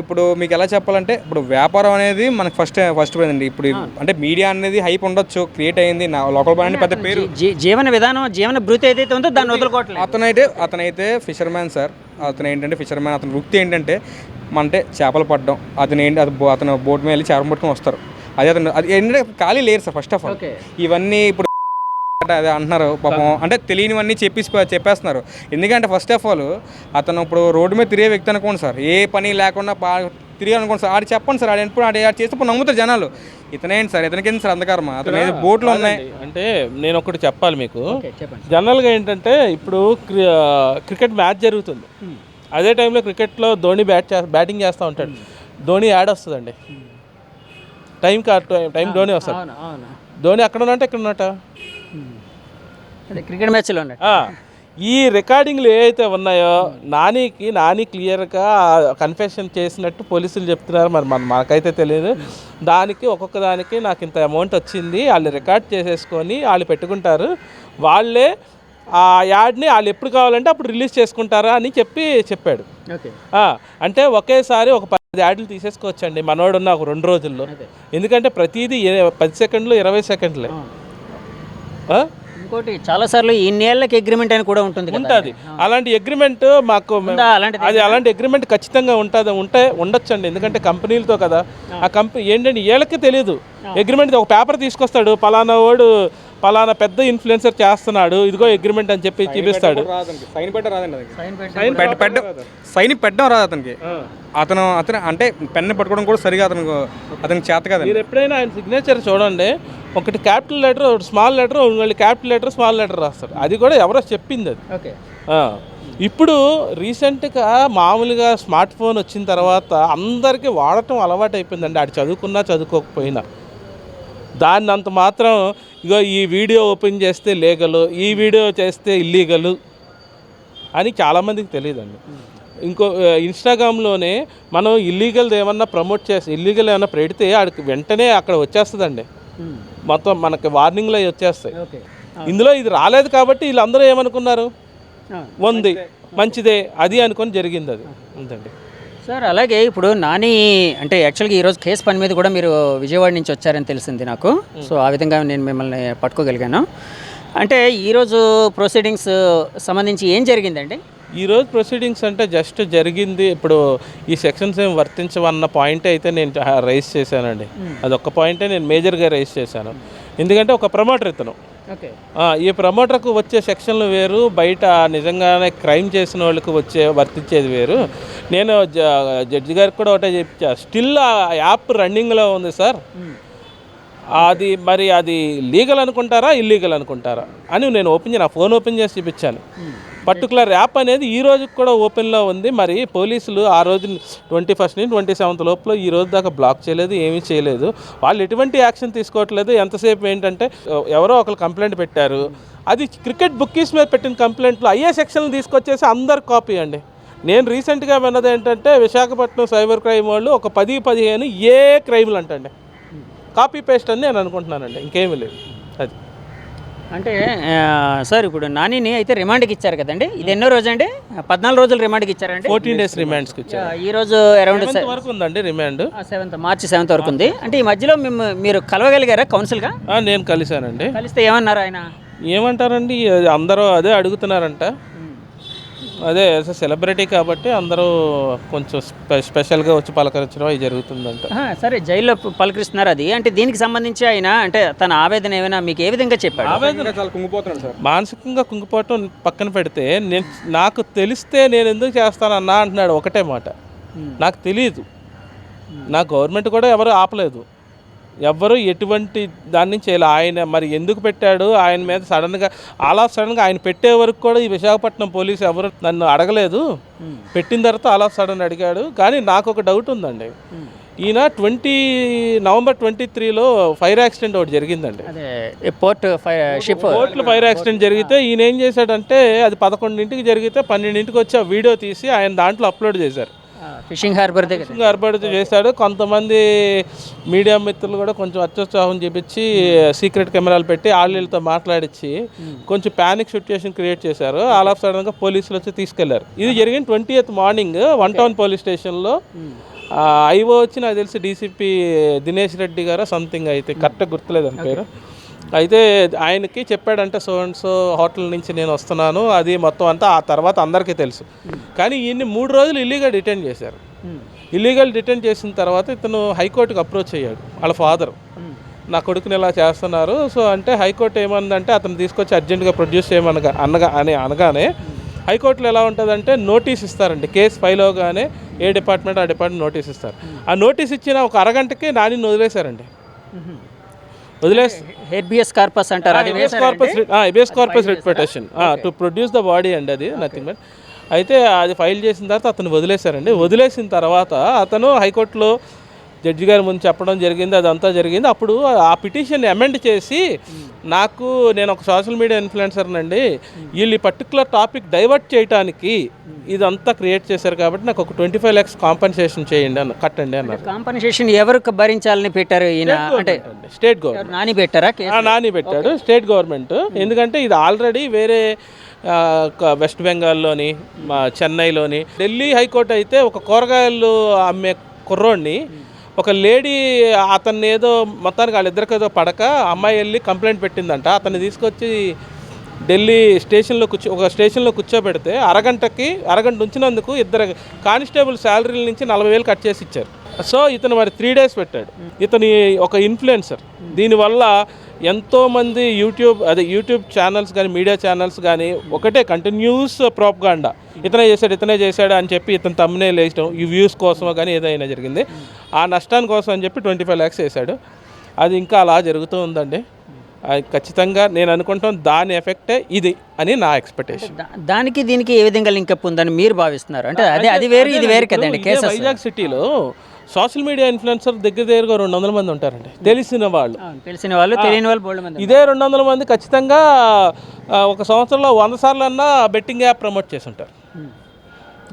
ఇప్పుడు మీకు ఎలా చెప్పాలంటే ఇప్పుడు వ్యాపారం అనేది మనకు ఫస్ట్ పోయిందండి. ఇప్పుడు అంటే మీడియా అనేది హైప్ ఉండొచ్చు, క్రియేట్ అయింది, నా లోకల్ బాండ్ పెద్ద పేరు, జీవన విధానం, జీవన భృతి ఏదైతే ఉందో దాన్ని వదులుకోవట్లేదు. అతనైతే ఫిషర్మ్యాన్ సార్. అతను ఏంటంటే ఫిషర్మ్యాన్, అతని వృత్తి ఏంటంటే అంటే చేపలు పట్టడం. అతను బోట్ మీద వెళ్ళి చేపలు పట్టుకొని వస్తారు. అది ఏంటంటే ఖాళీ లేరు సార్. ఫస్ట్ ఆఫ్ ఆల్ ఇవన్నీ ఇప్పుడు అదే అంటున్నారు పాపం, అంటే తెలియనివన్నీ చెప్పేస్తున్నారు. ఎందుకంటే ఫస్ట్ ఆఫ్ ఆల్ అతను ఇప్పుడు రోడ్డు మీద తిరిగే వ్యక్తి అనుకోండి సార్, ఏ పని లేకుండా తిరిగి అనుకోండి సార్, ఆడు చెప్పండి సార్, ఆడు చేస్తే నమ్ముతారు జనాలు. ఇతనేంటి సార్, ఇతనికేంటి సార్ అంధకారమా? అతను బోట్లు ఉన్నాయి. అంటే నేను ఒకటి చెప్పాలి మీకు. జనరల్గా ఏంటంటే ఇప్పుడు క్రికెట్ మ్యాచ్ జరుగుతుంది, అదే టైంలో క్రికెట్లో ధోని బ్యాటింగ్ చేస్తూ ఉంటాడు, ధోని యాడ్ వస్తుందండి. టైం ధోని వస్తాడు. ధోని అక్కడ ఉన్నట్టు ఇక్కడ ఉన్నట్ట క్రికెట్ మ్యాచ్లో ఈ రికార్డింగ్లు ఏవైతే ఉన్నాయో నాని క్లియర్గా కన్ఫెషన్ చేసినట్టు పోలీసులు చెప్తున్నారు. మరి మనకైతే తెలియదు. దానికి ఒక్కొక్క దానికి నాకు ఇంత అమౌంట్ వచ్చింది, వాళ్ళు రికార్డ్ చేసేసుకొని వాళ్ళు పెట్టుకుంటారు. వాళ్ళే ఆ యాడ్ని వాళ్ళు ఎప్పుడు కావాలంటే అప్పుడు రిలీజ్ చేసుకుంటారా అని చెప్పాడు. అంటే ఒకేసారి ఒక 10 యాడ్లు తీసేసుకోవచ్చండి మనోడున్న ఒక 2 రోజుల్లో. ఎందుకంటే ప్రతిదీ 10 సెకండ్లు 20 సెకండ్లే. ఇంకోటి చాలాసార్లు ఇన్నేళ్ళకి అగ్రిమెంట్ అని కూడా ఉంటుంది. అలాంటి అగ్రిమెంట్ మాకు అలాంటి అగ్రిమెంట్ ఖచ్చితంగా ఉండొచ్చండి. ఎందుకంటే కంపెనీలతో కదా, ఆ కంపెనీ ఏంటంటే వీళ్ళకి తెలియదు. అగ్రిమెంట్ ఒక పేపర్ తీసుకొస్తాడు, పలానా వాడు పలానా పెద్ద ఇన్ఫ్లుయెన్సర్ చేస్తున్నాడు, ఇదిగో అగ్రిమెంట్ అని చెప్పి చూపిస్తాడు. సైన్ పెట్టడం రాదు అతనికి. అతను అంటే పెన్ను పట్టుకోవడం కూడా సరిగా అతనికి చేత కదా. మీరు ఎప్పుడైనా ఆయన సిగ్నేచర్ చూడండి, ఒకటి క్యాపిటల్ లెటర్, ఒకటి స్మాల్ లెటర్, మళ్ళీ క్యాపిటల్ లెటర్, స్మాల్ లెటర్ రాస్తారు. అది కూడా ఎవరో చెప్పింది అది. ఓకే. ఇప్పుడు రీసెంట్గా మామూలుగా స్మార్ట్ ఫోన్ వచ్చిన తర్వాత అందరికీ వాడటం అలవాటు అయిపోయిందండి. ఆడు చదువుకున్నా చదువుకోకపోయినా. దాన్ని అంత మాత్రం ఇగో ఈ వీడియో ఓపెన్ చేస్తే లీగలు, ఈ వీడియో చేస్తే ఇల్లీగలు అని చాలామందికి తెలియదండి. ఇంకో ఇన్స్టాగ్రామ్లోనే మనం ఇల్లీగల్ ఏమన్నా ప్రమోట్ చేస్తే, ఇల్లీగల్ ఏమన్నా పెడితే ఆడికి వెంటనే అక్కడ వచ్చేస్తుందండి, మొత్తం మనకి వార్నింగ్లో వచ్చేస్తాయి. ఇందులో ఇది రాలేదు కాబట్టి వీళ్ళందరూ ఏమనుకున్నారు, ఉంది మంచిదే అది అనుకొని జరిగింది అది. అంతండి సార్. అలాగే ఇప్పుడు నాని అంటే యాక్చువల్గా ఈరోజు కేసు పని మీద కూడా మీరు విజయవాడ నుంచి వచ్చారని తెలిసింది నాకు. సో ఆ విధంగా నేను మిమ్మల్ని పట్టుకోగలిగాను. అంటే ఈరోజు ప్రొసీడింగ్స్ సంబంధించి ఏం జరిగిందండి? ఈరోజు ప్రొసీడింగ్స్ అంటే జస్ట్ జరిగింది, ఇప్పుడు ఈ సెక్షన్స్ ఏం వర్తించవన్న పాయింట్ అయితే నేను రైజ్ చేశానండి. అదొక్క పాయింటే నేను మేజర్గా రైజ్ చేశాను. ఎందుకంటే ఒక ప్రమోటర్ ఇతను, ఈ ప్రమోటర్కు వచ్చే సెక్షన్లు వేరు, బయట నిజంగానే క్రైమ్ చేసిన వాళ్ళకి వర్తించేది వేరు. నేను జడ్జి గారికి కూడా ఒకటే చెప్పా, స్టిల్ ఆ యాప్ రన్నింగ్లో ఉంది సార్, అది మరి అది లీగల్ అనుకుంటారా ఇల్లీగల్ అనుకుంటారా అని నేను నా ఫోన్ ఓపెన్ చేసి చూపించాను. పర్టికులర్ యాప్ అనేది ఈ రోజుకి కూడా ఓపెన్లో ఉంది. మరి పోలీసులు ఆ రోజు 21 నుంచి 27 లోపల ఈ రోజు దాకా బ్లాక్ చేయలేదు, ఏమీ చేయలేదు. వాళ్ళు ఎటువంటి యాక్షన్ తీసుకోవట్లేదు. ఎంతసేపు ఏంటంటే ఎవరో ఒకరు కంప్లైంట్ పెట్టారు, అది క్రికెట్ బుక్కీస్ మీద పెట్టిన కంప్లైంట్లు అయ్యే సెక్షన్లు తీసుకొచ్చేసి అందరు కాపీ అండి. నేను రీసెంట్గా విన్నది ఏంటంటే విశాఖపట్నం సైబర్ క్రైమ్ వాళ్ళు ఒక 10-15 ఏ క్రైమ్లు అంటండి కాపీ పేస్ట్ అని నేను అనుకుంటున్నానండి, ఇంకేమీ లేదు. అది అంటే సార్ ఇప్పుడు నానిని అయితే రిమాండ్కి ఇచ్చారు కదండి, ఇది ఎన్నో రోజు అండి? 14 రోజులు రిమాండ్కి ఇచ్చారండి. 14 days రిమాండ్స్కి ఇచ్చారు. ఈ రోజు అరౌండ్ 7th వరకు ఉందండి రిమాండ్. మార్చి 7th వరకు ఉంది. అంటే ఈ మధ్యలో మీరు కలవగలిగారా కౌన్సిల్గా? నేను కలిశానండి. కలిస్తే ఏమన్నారు ఆయన? ఏమంటారండి, అందరూ అదే అడుగుతున్నారంట. అదే సెలబ్రిటీ కాబట్టి అందరూ కొంచెం స్పెషల్గా వచ్చి పలకరించడం అది జరుగుతుందంట. సరే, జైల్లో పలకరిస్తున్నారు. అది అంటే దీనికి సంబంధించి ఆయన అంటే తన ఆవేదన ఏమైనా మీకు ఏ విధంగా చెప్పాడు? ఆవేదన చాలా కుంగిపోతున్నాడు సార్. మానసికంగా కుంగిపోవటం పక్కన పెడితే, నాకు తెలిస్తే నేను ఎందుకు చేస్తానన్నా అంటున్నాడు. ఒకటే మాట, నాకు తెలియదు, నా గవర్నమెంట్ కూడా ఎవరు ఆపలేదు, ఎవ్వరు ఎటువంటి దాని నుంచి ఆయన మరి ఎందుకు పెట్టాడు, ఆయన మీద సడన్గా సడన్గా ఆయన పెట్టే వరకు కూడా ఈ విశాఖపట్నం పోలీసు ఎవరు నన్ను అడగలేదు. పెట్టిన తర్వాత సడన్ అడిగాడు. కానీ నాకు ఒక డౌట్ ఉందండి, ఈయన నవంబర్ 23లో ఫైర్ యాక్సిడెంట్ ఒకటి జరిగిందండి. పోర్ట్లో ఫైర్ యాక్సిడెంట్ జరిగితే ఈయన ఏం చేశాడంటే, అది 11ంటికి జరిగితే 12ంటికి వచ్చి ఆ వీడియో తీసి ఆయన దాంట్లో అప్లోడ్ చేశారు. ఫిషింగ్ హార్బర్ చేశాడు. కొంతమంది మీడియా మిత్రులు కూడా కొంచెం అత్యుత్సాహం చూపించి సీక్రెట్ కెమెరాలు పెట్టి ఆళ్ళతో మాట్లాడించి కొంచెం ప్యానిక్ సిచ్యుయేషన్ క్రియేట్ చేశారు. ఆల్ ఆఫ్ సడన్గా పోలీసులు వచ్చి తీసుకెళ్లారు. ఇది జరిగిన 20th మార్నింగ్ 1 టౌన్ పోలీస్ స్టేషన్లో. ఐఓ వచ్చి నాకు తెలిసి డీసీపీ దినేష్ రెడ్డి గారు సంథింగ్, అయితే కరెక్ట్గా గుర్తులేదు అని పేరు. అయితే ఆయనకి చెప్పాడంటే సో అండ్ సో హోటల్ నుంచి నేను వస్తున్నాను, అది మొత్తం అంతా ఆ తర్వాత అందరికీ తెలుసు. కానీ ఈయన్ని 3 రోజులు ఇల్లీగల్ డిటైన్ చేశారు. ఇల్లీగల్ డిటైన్ చేసిన తర్వాత ఇతను హైకోర్టుకు అప్రోచ్ అయ్యాడు. వాళ్ళ ఫాదర్, నా కొడుకుని ఇలా చేస్తున్నారు. సో అంటే హైకోర్టు ఏమందంటే అతను తీసుకొచ్చి అర్జెంటుగా ప్రొడ్యూస్ అనగానే హైకోర్టులో ఎలా ఉంటుందంటే నోటీస్ ఇస్తారండి. కేసు ఫైల్ అవగానే ఆ డిపార్ట్మెంట్ నోటీస్ ఇస్తారు. ఆ నోటీస్ ఇచ్చిన ఒక అరగంటకే నానిని వదిలేశారండి. హెబియస్ కార్పస్ అంటారు, habeas corpus writ petition to produce the body అండి, అది నథింగ్ బట్. అయితే అది ఫైల్ చేసిన తర్వాత అతను వదిలేశారండి. వదిలేసిన తర్వాత అతను హైకోర్టులో జడ్జి గారి ముందు చెప్పడం జరిగింది, అదంతా జరిగింది. అప్పుడు ఆ పిటిషన్ అమెండ్ చేసి, నేను ఒక సోషల్ మీడియా ఇన్ఫ్లుయెన్సర్నండి, వీళ్ళు ఈ పర్టికులర్ టాపిక్ డైవర్ట్ చేయడానికి ఇదంతా క్రియేట్ చేశారు కాబట్టి నాకు ఒక 25 lakhs కాంపన్సేషన్ చేయండి కట్టండి అన్నారు. కాంపన్సేషన్ ఎవరికి భరించాలని పెట్టారు ఈయన? అంటే స్టేట్ గవర్నమెంట్. నాని పెట్టారా? నాని పెట్టాడు, స్టేట్ గవర్నమెంట్. ఎందుకంటే ఇది ఆల్రెడీ వేరే వెస్ట్ బెంగాల్లోని, చెన్నైలోని, ఢిల్లీ హైకోర్టు అయితే ఒక కూరగాయలు అమ్మే కుర్రోడిని ఒక లేడీ అతన్ని ఏదో మొత్తానికి వాళ్ళిద్దరికి ఏదో పడక అమ్మాయి వెళ్ళి కంప్లైంట్ పెట్టిందంట. అతన్ని తీసుకొచ్చి ఢిల్లీ ఒక స్టేషన్లో కూర్చోబెడితే అరగంట ఉంచినందుకు 2 కానిస్టేబుల్ శాలరీల నుంచి 40,000 కట్ చేసి ఇచ్చారు. సో ఇతను మరి 3 days పెట్టాడు. ఇతని ఒక ఇన్ఫ్లుయెన్సర్. దీనివల్ల ఎంతోమంది యూట్యూబ్ ఛానల్స్ కానీ, మీడియా ఛానల్స్ కానీ ఒకటే కంటిన్యూస్ ప్రాపగాండా, ఇతనే చేశాడు అని చెప్పి ఇతను తమ్మునేల్ వేయడం, ఈ వ్యూస్ కోసమో కానీ ఏదైనా జరిగింది. ఆ నష్టాని కోసం అని చెప్పి 25 lakhs వేశాడు. అది ఇంకా అలా జరుగుతూ ఉందండి. అది ఖచ్చితంగా నేను అనుకుంటాను దాని ఎఫెక్టే ఇది అని నా ఎక్స్పెక్టేషన్. దానికి దీనికి ఏ విధంగా లింకప్ ఉందని మీరు భావిస్తున్నారు? అంటే అది వేరు ఇది వేరు కదండి కేసెస్. వైజాగ్ సిటీలో సోషల్ మీడియా ఇన్ఫ్లుయెన్సర్ దగ్గరగా 200 మంది ఉంటారండి, తెలిసిన వాళ్ళు తెలియని వాళ్ళు బోల్డ్ మంది. ఇదే 200 మంది ఖచ్చితంగా ఒక సంవత్సరంలో 100 సార్లు అన్నా బెట్టింగ్ యాప్ ప్రమోట్ చేసి ఉంటారు.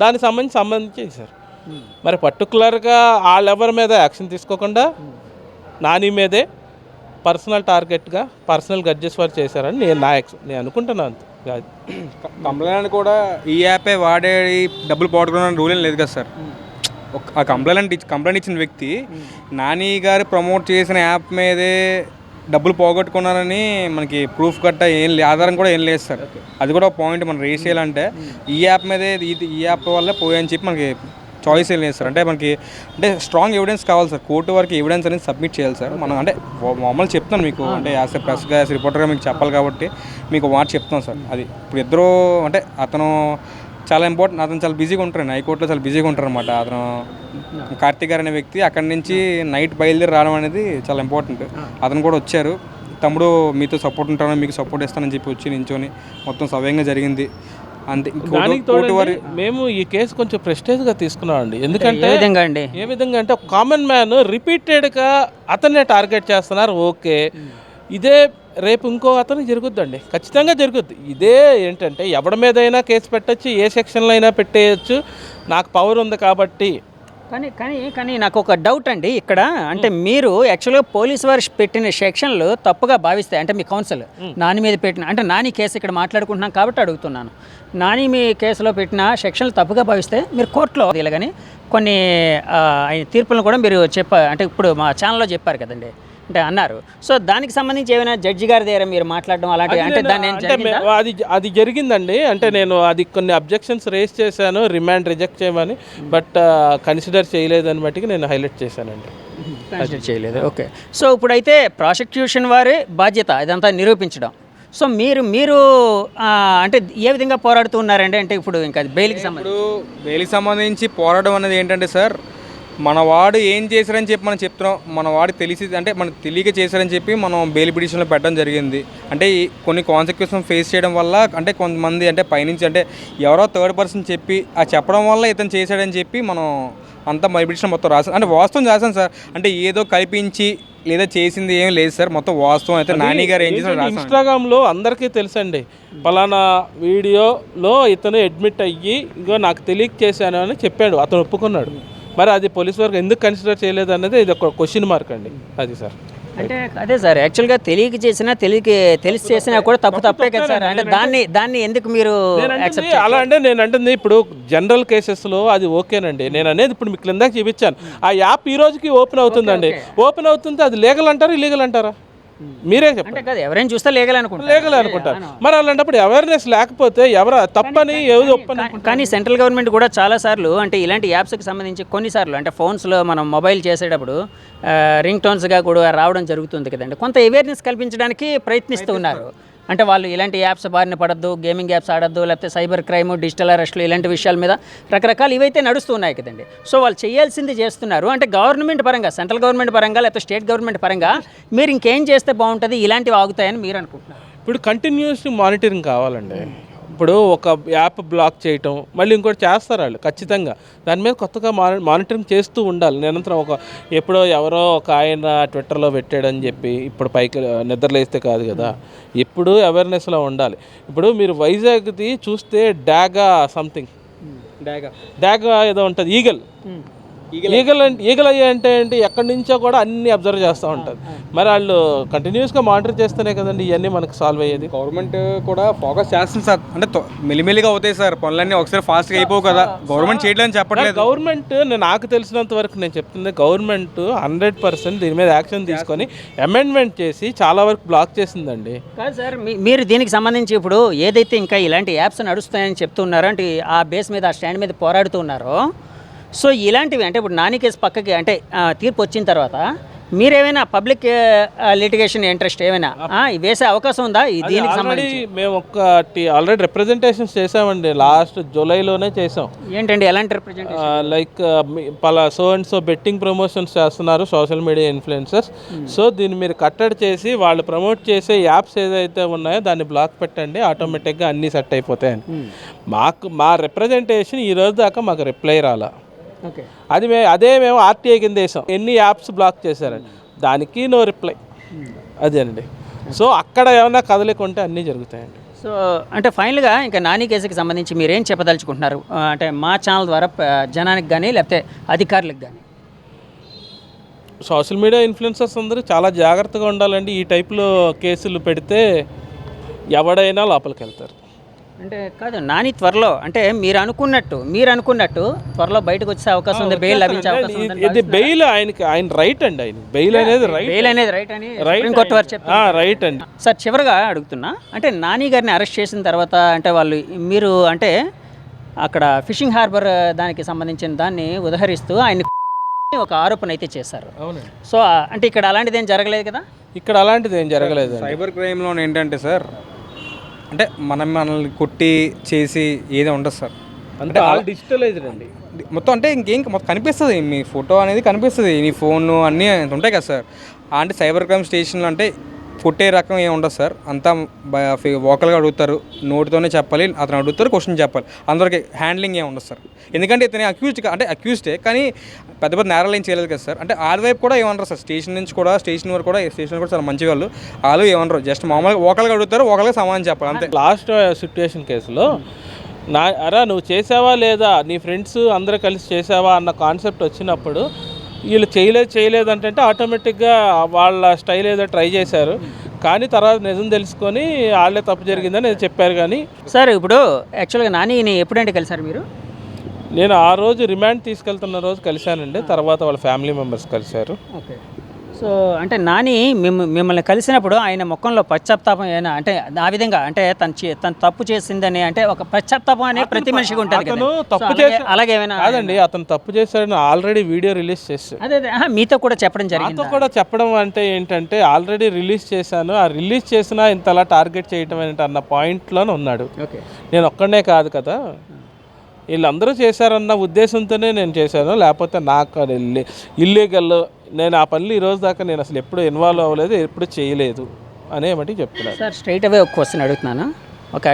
దానికి సంబంధించి చేశారు. మరి పర్టికులర్గా వాళ్ళెవరి మీద యాక్షన్ తీసుకోకుండా నాని మీదే పర్సనల్ టార్గెట్గా పర్సనల్ గడ్జెస్ వారు చేశారని నేను అనుకుంటున్నాను. కంప్లైంట్ కూడా ఈ యాపే వాడే డబ్బులు పోగొట్టుకోవడానికి రూల్ ఏం లేదు కదా సార్. ఆ కంప్లైంట్ ఇచ్చిన వ్యక్తి నాని గారు ప్రమోట్ చేసిన యాప్ మీదే డబ్బులు పోగొట్టుకున్నారని మనకి ప్రూఫ్ గట్ట ఆధారం కూడా ఏం లేదు సార్. అది కూడా ఒక పాయింట్ మనం రేస్ చేయాలంటే ఈ యాప్ మీదే ఈ యాప్ వల్లే పోయని చెప్పి మనకి చాయిస్ ఏం లేదు సార్. అంటే మనకి స్ట్రాంగ్ ఎవిడెన్స్ కావాలి సార్. కోర్టు వరకు ఎవిడెన్స్ అనేది సబ్మిట్ చేయాలి సార్. మనం అంటే మామూలు చెప్తాను మీకు, అంటే యాజ్ ఎ ప్రెస్గా యాజ్ రిపోర్టర్గా మీకు చెప్పాలి కాబట్టి మీకు మాట చెప్తాను సార్. అది ఇప్పుడు ఇద్దరు అంటే అతను చాలా ఇంపార్టెంట్, అతను చాలా బిజీగా ఉంటారండి, హైకోర్టులో చాలా బిజీగా ఉంటారు అనమాట. అతను కార్తీక్ గారు అనే వ్యక్తి అక్కడి నుంచి నైట్ బయలుదేరి రావడం అనేది చాలా ఇంపార్టెంట్. అతను కూడా వచ్చారు, తమ్ముడు మీతో సపోర్ట్ ఉంటాను, మీకు సపోర్ట్ ఇస్తానని చెప్పి వచ్చి నించొని మొత్తం సవ్యంగా జరిగింది అంతే. మేము ఈ కేసు కొంచెం ప్రెస్టేజ్గా తీసుకున్నామండి. ఎందుకంటే ఏ విధంగా అంటే కామన్ మ్యాన్ రిపీటెడ్గా అతన్నే టార్గెట్ చేస్తున్నారు. ఓకే, ఇదే రేపు ఇంకో అతను జరుగుద్దండి, ఖచ్చితంగా జరుగుద్ది. ఇదే ఏంటంటే ఎవరి మీదైనా కేసు పెట్టచ్చు, ఏ సెక్షన్లో అయినా పెట్టేయచ్చు, నాకు పవర్ ఉంది కాబట్టి. కానీ నాకు ఒక డౌట్ అండి ఇక్కడ. అంటే మీరు యాక్చువల్గా పోలీసు వారు పెట్టిన సెక్షన్లు తప్పుగా భావిస్తాయి అంటే మీ కౌన్సిల్ నాని మీద పెట్టిన, అంటే నాని కేసు ఇక్కడ మాట్లాడుకుంటున్నాం కాబట్టి అడుగుతున్నాను. నాని మీ కేసులో పెట్టిన సెక్షన్లు తప్పుగా భావిస్తే మీరు కోర్టులో ఇలాగని కొన్ని తీర్పులను కూడా మీరు అంటే ఇప్పుడు మా ఛానల్లో చెప్పారు కదండి, అంటే అన్నారు. సో దానికి సంబంధించి ఏమైనా జడ్జి గారి దగ్గర మీరు మాట్లాడడం అలాంటి అంటే అది జరిగిందండి. అంటే నేను అది కొన్ని అబ్జెక్షన్స్ రేస్ చేశాను, రిమాండ్ రిజెక్ట్ చేయమని, బట్ కన్సిడర్ చేయలేదని బట్టి నేను హైలైట్ చేశానండి. కన్సిడర్ చేయలేదు. ఓకే, సో ఇప్పుడైతే ప్రాసిక్యూషన్ వారి బాధ్యత ఇదంతా నిరూపించడం. సో మీరు అంటే ఏ విధంగా పోరాడుతూ ఉన్నారండి? అంటే ఇప్పుడు ఇంకా బెయిల్కి సంబంధించి పోరాటం అనేది ఏంటంటే సార్, మన వాడు ఏం చేశారని చెప్పి మనం చెప్తున్నాం, మన వాడు తెలిసి అంటే మనకు తెలియక చేశారని చెప్పి మనం బెయిల్ పిటిషన్లో పెట్టడం జరిగింది. అంటే కొన్ని కాన్సిక్వెన్సెస్ ఫేస్ చేయడం వల్ల అంటే కొంతమంది అంటే పైనుంచి అంటే ఎవరో థర్డ్ పర్సన్ చెప్పి చెప్పడం వల్ల ఇతను చేశాడని చెప్పి మనం అంతా బెయిల్ పిటిషన్ మొత్తం రాసాం. అంటే వాస్తవం చేశాను సార్, అంటే ఏదో కల్పించి లేదా చేసింది ఏం లేదు సార్, మొత్తం వాస్తవం అయితే నాని గారు ఏం చేశారు. ఇన్స్టాగ్రామ్లో అందరికీ తెలుసండి, పలానా వీడియోలో ఇతను అడ్మిట్ అయ్యి ఇంకో నాకు తెలియక చేశాను అని చెప్పాడు, అతను ఒప్పుకున్నాడు. మరి అది పోలీస్ వరకు ఎందుకు కన్సిడర్ చేయలేదు అన్నది ఇది ఒక క్వశ్చన్ మార్క్ అండి. అది సార్ అంటే అదే సార్, యాక్చువల్గా తెలిసి చేసినా కూడా తప్పే కదా సార్. అంటే దాన్ని ఎందుకు మీరు అలా అంటే నేను అంటుంది ఇప్పుడు జనరల్ కేసెస్లో అది ఓకేనండి. నేను అనేది ఇప్పుడు మీకు ఇందాక చూపించాను, ఆ యాప్ ఈ రోజుకి ఓపెన్ అవుతుందండి. ఓపెన్ అవుతుంటే అది లీగల్ అంటారా ఇల్లీగల్ అంటారా? మీరే చెప్పండి. ఎవరైనా చూస్తే లీగల్ అనుకుంటారు. మరి అలాంటప్పుడు అవేర్నెస్ లేకపోతే ఎవరు తప్పని కానీ సెంట్రల్ గవర్నమెంట్ కూడా చాలాసార్లు అంటే ఇలాంటి యాప్స్కి సంబంధించి కొన్నిసార్లు అంటే ఫోన్స్లో మనం మొబైల్ చేసేటప్పుడు రింగ్ టోన్స్గా కూడా రావడం జరుగుతుంది కదండి. కొంత అవేర్నెస్ కల్పించడానికి ప్రయత్నిస్తూ ఉన్నారు. అంటే వాళ్ళు ఇలాంటి యాప్స్ బారిన పడద్దు, గేమింగ్ యాప్స్ ఆడద్దు, లేకపోతే సైబర్ క్రైమ్, డిజిటల్ అరెస్టులు ఇలాంటి విషయాల మీద రకరకాలు ఇవైతే నడుస్తున్నాయి కదండి. సో వాళ్ళు చేయాల్సింది చేస్తున్నారు. అంటే గవర్నమెంట్ పరంగా, సెంట్రల్ గవర్నమెంట్ పరంగా లేకపోతే స్టేట్ గవర్నమెంట్ పరంగా మీరు ఇంకేం చేస్తే బాగుంటుంది, ఇలాంటివి ఆగుతాయని మీరు అనుకుంటున్నారు? ఇప్పుడు కంటిన్యూస్ మానిటరింగ్ కావాలండి. ఇప్పుడు ఒక యాప్ బ్లాక్ చేయటం మళ్ళీ ఇంకోటి చేస్తారు వాళ్ళు ఖచ్చితంగా. దాని మీద కొత్తగా మానిటరింగ్ చేస్తూ ఉండాలి నిరంతరం. ఎప్పుడో ఎవరో ఒక ఆయన ట్విట్టర్లో పెట్టాడని చెప్పి ఇప్పుడు పైకి నిద్రలేస్తే కాదు కదా, ఎప్పుడు అవేర్నెస్లో ఉండాలి. ఇప్పుడు మీరు వైజాగ్ది చూస్తే డాగా సంథింగ్ డాగా ఏదో ఉంటుంది, ఈగల్ అయ్యి అంటే ఏంటి, ఎక్కడి నుంచో కూడా అన్ని అబ్జర్వ్ చేస్తూ ఉంటుంది. మరి వాళ్ళు కంటిన్యూస్గా మానిటర్ చేస్తేనే కదండి ఇవన్నీ మనకు సాల్వ్ అయ్యేది. గవర్నమెంట్ కూడా ఫోకస్ చేస్తుంది సార్. అంటే మెల్లిమెల్లిగా అవుతాయి సార్ పనులన్నీ, ఒకసారి ఫాస్ట్గా అయిపోవు కదా. గవర్నమెంట్ చేయలేదని చెప్పట్లేదు. గవర్నమెంట్ నాకు తెలిసినంత వరకు నేను చెప్తుంది, గవర్నమెంట్ 100% దీని మీద యాక్షన్ తీసుకొని అమెండ్మెంట్ చేసి చాలా వరకు బ్లాక్ చేసిందండి. కాదు సార్, మీరు దీనికి సంబంధించి ఇప్పుడు ఏదైతే ఇంకా ఇలాంటి యాప్స్ నడుస్తాయని చెప్తున్నారో, అంటే ఆ బేస్ మీద ఆ స్టాండ్ మీద పోరాడుతున్నారో, సో ఇలాంటివి అంటే ఇప్పుడు నాని కేసు పక్కకి అంటే తీర్పు వచ్చిన తర్వాత మీరేమైనా పబ్లిక్ లిటిగేషన్ ఇంట్రెస్ట్ ఏమైనా వేసే అవకాశం ఉందా దీనికి సంబంధించి? మేము ఒకటి ఆల్రెడీ రిప్రజెంటేషన్స్ చేసామండి, లాస్ట్ జూలైలోనే చేసాం. ఏంటండి ఎలాంటి representation? Like so and so betting promotions చేస్తున్నారు సోషల్ మీడియా ఇన్ఫ్లుయెన్సర్స్, సో దీన్ని మీరు కట్టడి చేసి వాళ్ళు ప్రమోట్ చేసే యాప్స్ ఏదైతే ఉన్నాయో దాన్ని బ్లాక్ పెట్టండి, ఆటోమేటిక్గా అన్నీ సెట్ అయిపోతాయని. మా రిప్రజెంటేషన్ ఈ రోజు దాకా మాకు రిప్లై రాలా. ఓకే, అదే మేము ఆర్టీఐ కింద వేసాం, ఎన్ని యాప్స్ బ్లాక్ చేశారని, దానికి నో రిప్లై. అదేనండి. సో అక్కడ ఏమైనా కదలికుంటే అన్నీ జరుగుతాయండి. సో అంటే ఫైనల్గా ఇంకా నాని కేసుకి సంబంధించి మీరేం చెప్పదలుచుకుంటున్నారు? అంటే మా ఛానల్ ద్వారా జనానికి కానీ లేకపోతే అధికారులకు కానీ. సోషల్ మీడియా ఇన్ఫ్లుయెన్సర్స్ అందరూ చాలా జాగ్రత్తగా ఉండాలండి. ఈ టైప్లో కేసులు పెడితే ఎవడైనా లోపలికి వెళ్తారు. అంటే కాదు, నాని త్వరలో అంటే మీరు అనుకున్నట్టు త్వరలో బయటకు వచ్చే అవకాశం ఉంది, బెయిల్ లభించే అవకాశం ఉంది. ఇది బెయిల్ ఆయన రైట్ అండి, ఆయన బెయిల్ అనేది రైట్ అని సుప్రీం కోర్టు వారు చెప్పారు. రైట్ అండి. సార్ చివరిగా అడుగుతున్నా, అంటే నాని గారిని అరెస్ట్ చేసిన తర్వాత అంటే మీరు అంటే అక్కడ ఫిషింగ్ హార్బర్ దానికి సంబంధించిన దాన్ని ఉదహరిస్తూ ఆయన ఒక ఆరోపణ అయితే చేశారు. అవునండి. సో అంటే ఇక్కడ అలాంటిది ఏం జరగలేదు కదా? ఇక్కడ అలాంటిది ఏం జరగలేదు. సైబర్ క్రైమ్లో ఏంటంటే సార్, అంటే మనల్ని కొట్టి చేసి ఏదో ఉండదు సార్, అంటే డిజిటలైజ్డ్ అండి మొత్తం. అంటే ఇంకేం మొత్తం కనిపిస్తుంది, మీ ఫోటో అనేది కనిపిస్తుంది, నీ ఫోన్ అన్నీ ఉంటాయి కదా సార్. అంటే సైబర్ క్రైమ్ స్టేషన్లో అంటే కొట్టే రకం ఏమి ఉండదు సార్, అంతా వోకల్గా అడుగుతారు, నోటితోనే చెప్పాలి, అతను అడుగుతారు, క్వశ్చన్ చెప్పాలి, అందరికి హ్యాండ్లింగ్ ఏమి ఉండదు సార్. ఎందుకంటే ఇతను అక్యూజ్డే కానీ పెద్ద పెద్ద నేరాలు ఏం చేయలేదు కదా సార్. అంటే వాళ్ళ వైపు కూడా ఏమన్నారు సార్, స్టేషన్ వరకు కూడా చాలా మంచి వాళ్ళు ఏమన్నారు, జస్ట్ మామూలుగా వోకల్గా అడుగుతారు, వోకల్గా సమాధానం చెప్పాలి అంతే. లాస్ట్ సిట్యుయేషన్ కేసులో నువ్వు చేసావా లేదా, నీ ఫ్రెండ్స్ అందరూ కలిసి చేసావా అన్న కాన్సెప్ట్ వచ్చినప్పుడు వీళ్ళు చేయలేదు అంటే ఆటోమేటిక్గా వాళ్ళ స్టైల్ ఏదో ట్రై చేశారు, కానీ తర్వాత నిజం తెలుసుకొని వాళ్ళే తప్పు జరిగిందని చెప్పారు. కానీ సార్ ఇప్పుడు యాక్చువల్గా నానిని ఎప్పుడంటే కలిసారు మీరు? నేను ఆ రోజు రిమాండ్ తీసుకెళ్తున్న రోజు కలిశానండి, తర్వాత వాళ్ళ ఫ్యామిలీ మెంబర్స్ కలిశారు. ఓకే. సో అంటే నాని మిమ్మల్ని కలిసినప్పుడు ఆయన ముఖంలో పశ్చాత్తాపం ఏమైనా అంటే ఆ విధంగా అంటే తను తప్పు చేసిందని అంటే ఒక పశ్చాత్తాపం అనే ప్రతి మనిషికి ఉంటుంది కదా, తప్పు చేసి అలాగే ఏమైనా? కాదండి, అతను తప్పు చేశాడని ఆల్రెడీ వీడియో రిలీజ్ చేశాడు. అదే మీతో కూడా చెప్పడం జరిగింది. నాతో కూడా చెప్పడం అంటే ఏంటంటే ఆల్రెడీ రిలీజ్ చేశాను, ఆ రిలీజ్ చేసినా ఇంతలా టార్గెట్ చేయటం ఏంటి అన్న పాయింట్లోనే ఉన్నాడు. ఓకే, నేను ఒక్కడే కాదు కదా, వీళ్ళందరూ చేశారన్న ఉద్దేశంతోనే నేను చేశాను, లేకపోతే నాకు ఇల్లీగల్, నేను ఆ పనులు ఈరోజు దాకా నేను అసలు ఎప్పుడు ఇన్వాల్వ్ అవ్వలేదు, ఎప్పుడు చేయలేదు అనేమటి చెప్తున్నాను. సార్ స్ట్రైట్ అవే ఒక క్వశ్చన్ అడుగుతున్నాను, ఒక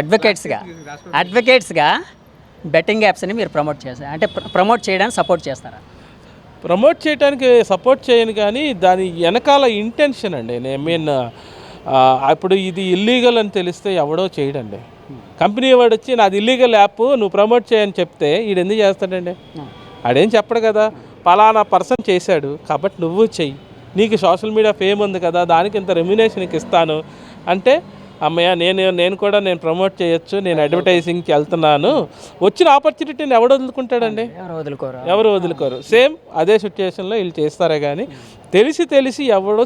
అడ్వకేట్స్గా బెట్టింగ్ యాప్స్ని మీరు ప్రమోట్ చేస్తారు అంటే ప్రమోట్ చేయడానికి సపోర్ట్ చేస్తారా? ప్రమోట్ చేయడానికి సపోర్ట్ చేయను, కానీ దాని వెనకాల ఇంటెన్షన్ అండి. ఇప్పుడు ఇది ఇల్లీగల్ అని తెలిస్తే ఎవడో చేయడండి. కంపెనీ వాడు వచ్చి నాది ఇల్లీగల్ యాప్ నువ్వు ప్రమోట్ చేయని చెప్తే వీడు ఎందుకు చేస్తాడండి? ఆడేం చెప్పడు కదా, పలానా పర్సన్ చేశాడు కాబట్టి నువ్వు చెయ్యి, నీకు సోషల్ మీడియా ఫేమ్ ఉంది కదా, దానికి ఇంత రెమ్యునేషన్కి ఇస్తాను అంటే అమ్మయ్య నేను కూడా ప్రమోట్ చేయొచ్చు, నేను అడ్వర్టైజింగ్కి వెళ్తున్నాను, వచ్చిన ఆపర్చునిటీని ఎవడు వదులుకుంటాడండి? ఎవరు వదులుకోరు. సేమ్ అదే సిచ్యుయేషన్లో వీళ్ళు చేస్తారే, కానీ తెలిసి ఎవడో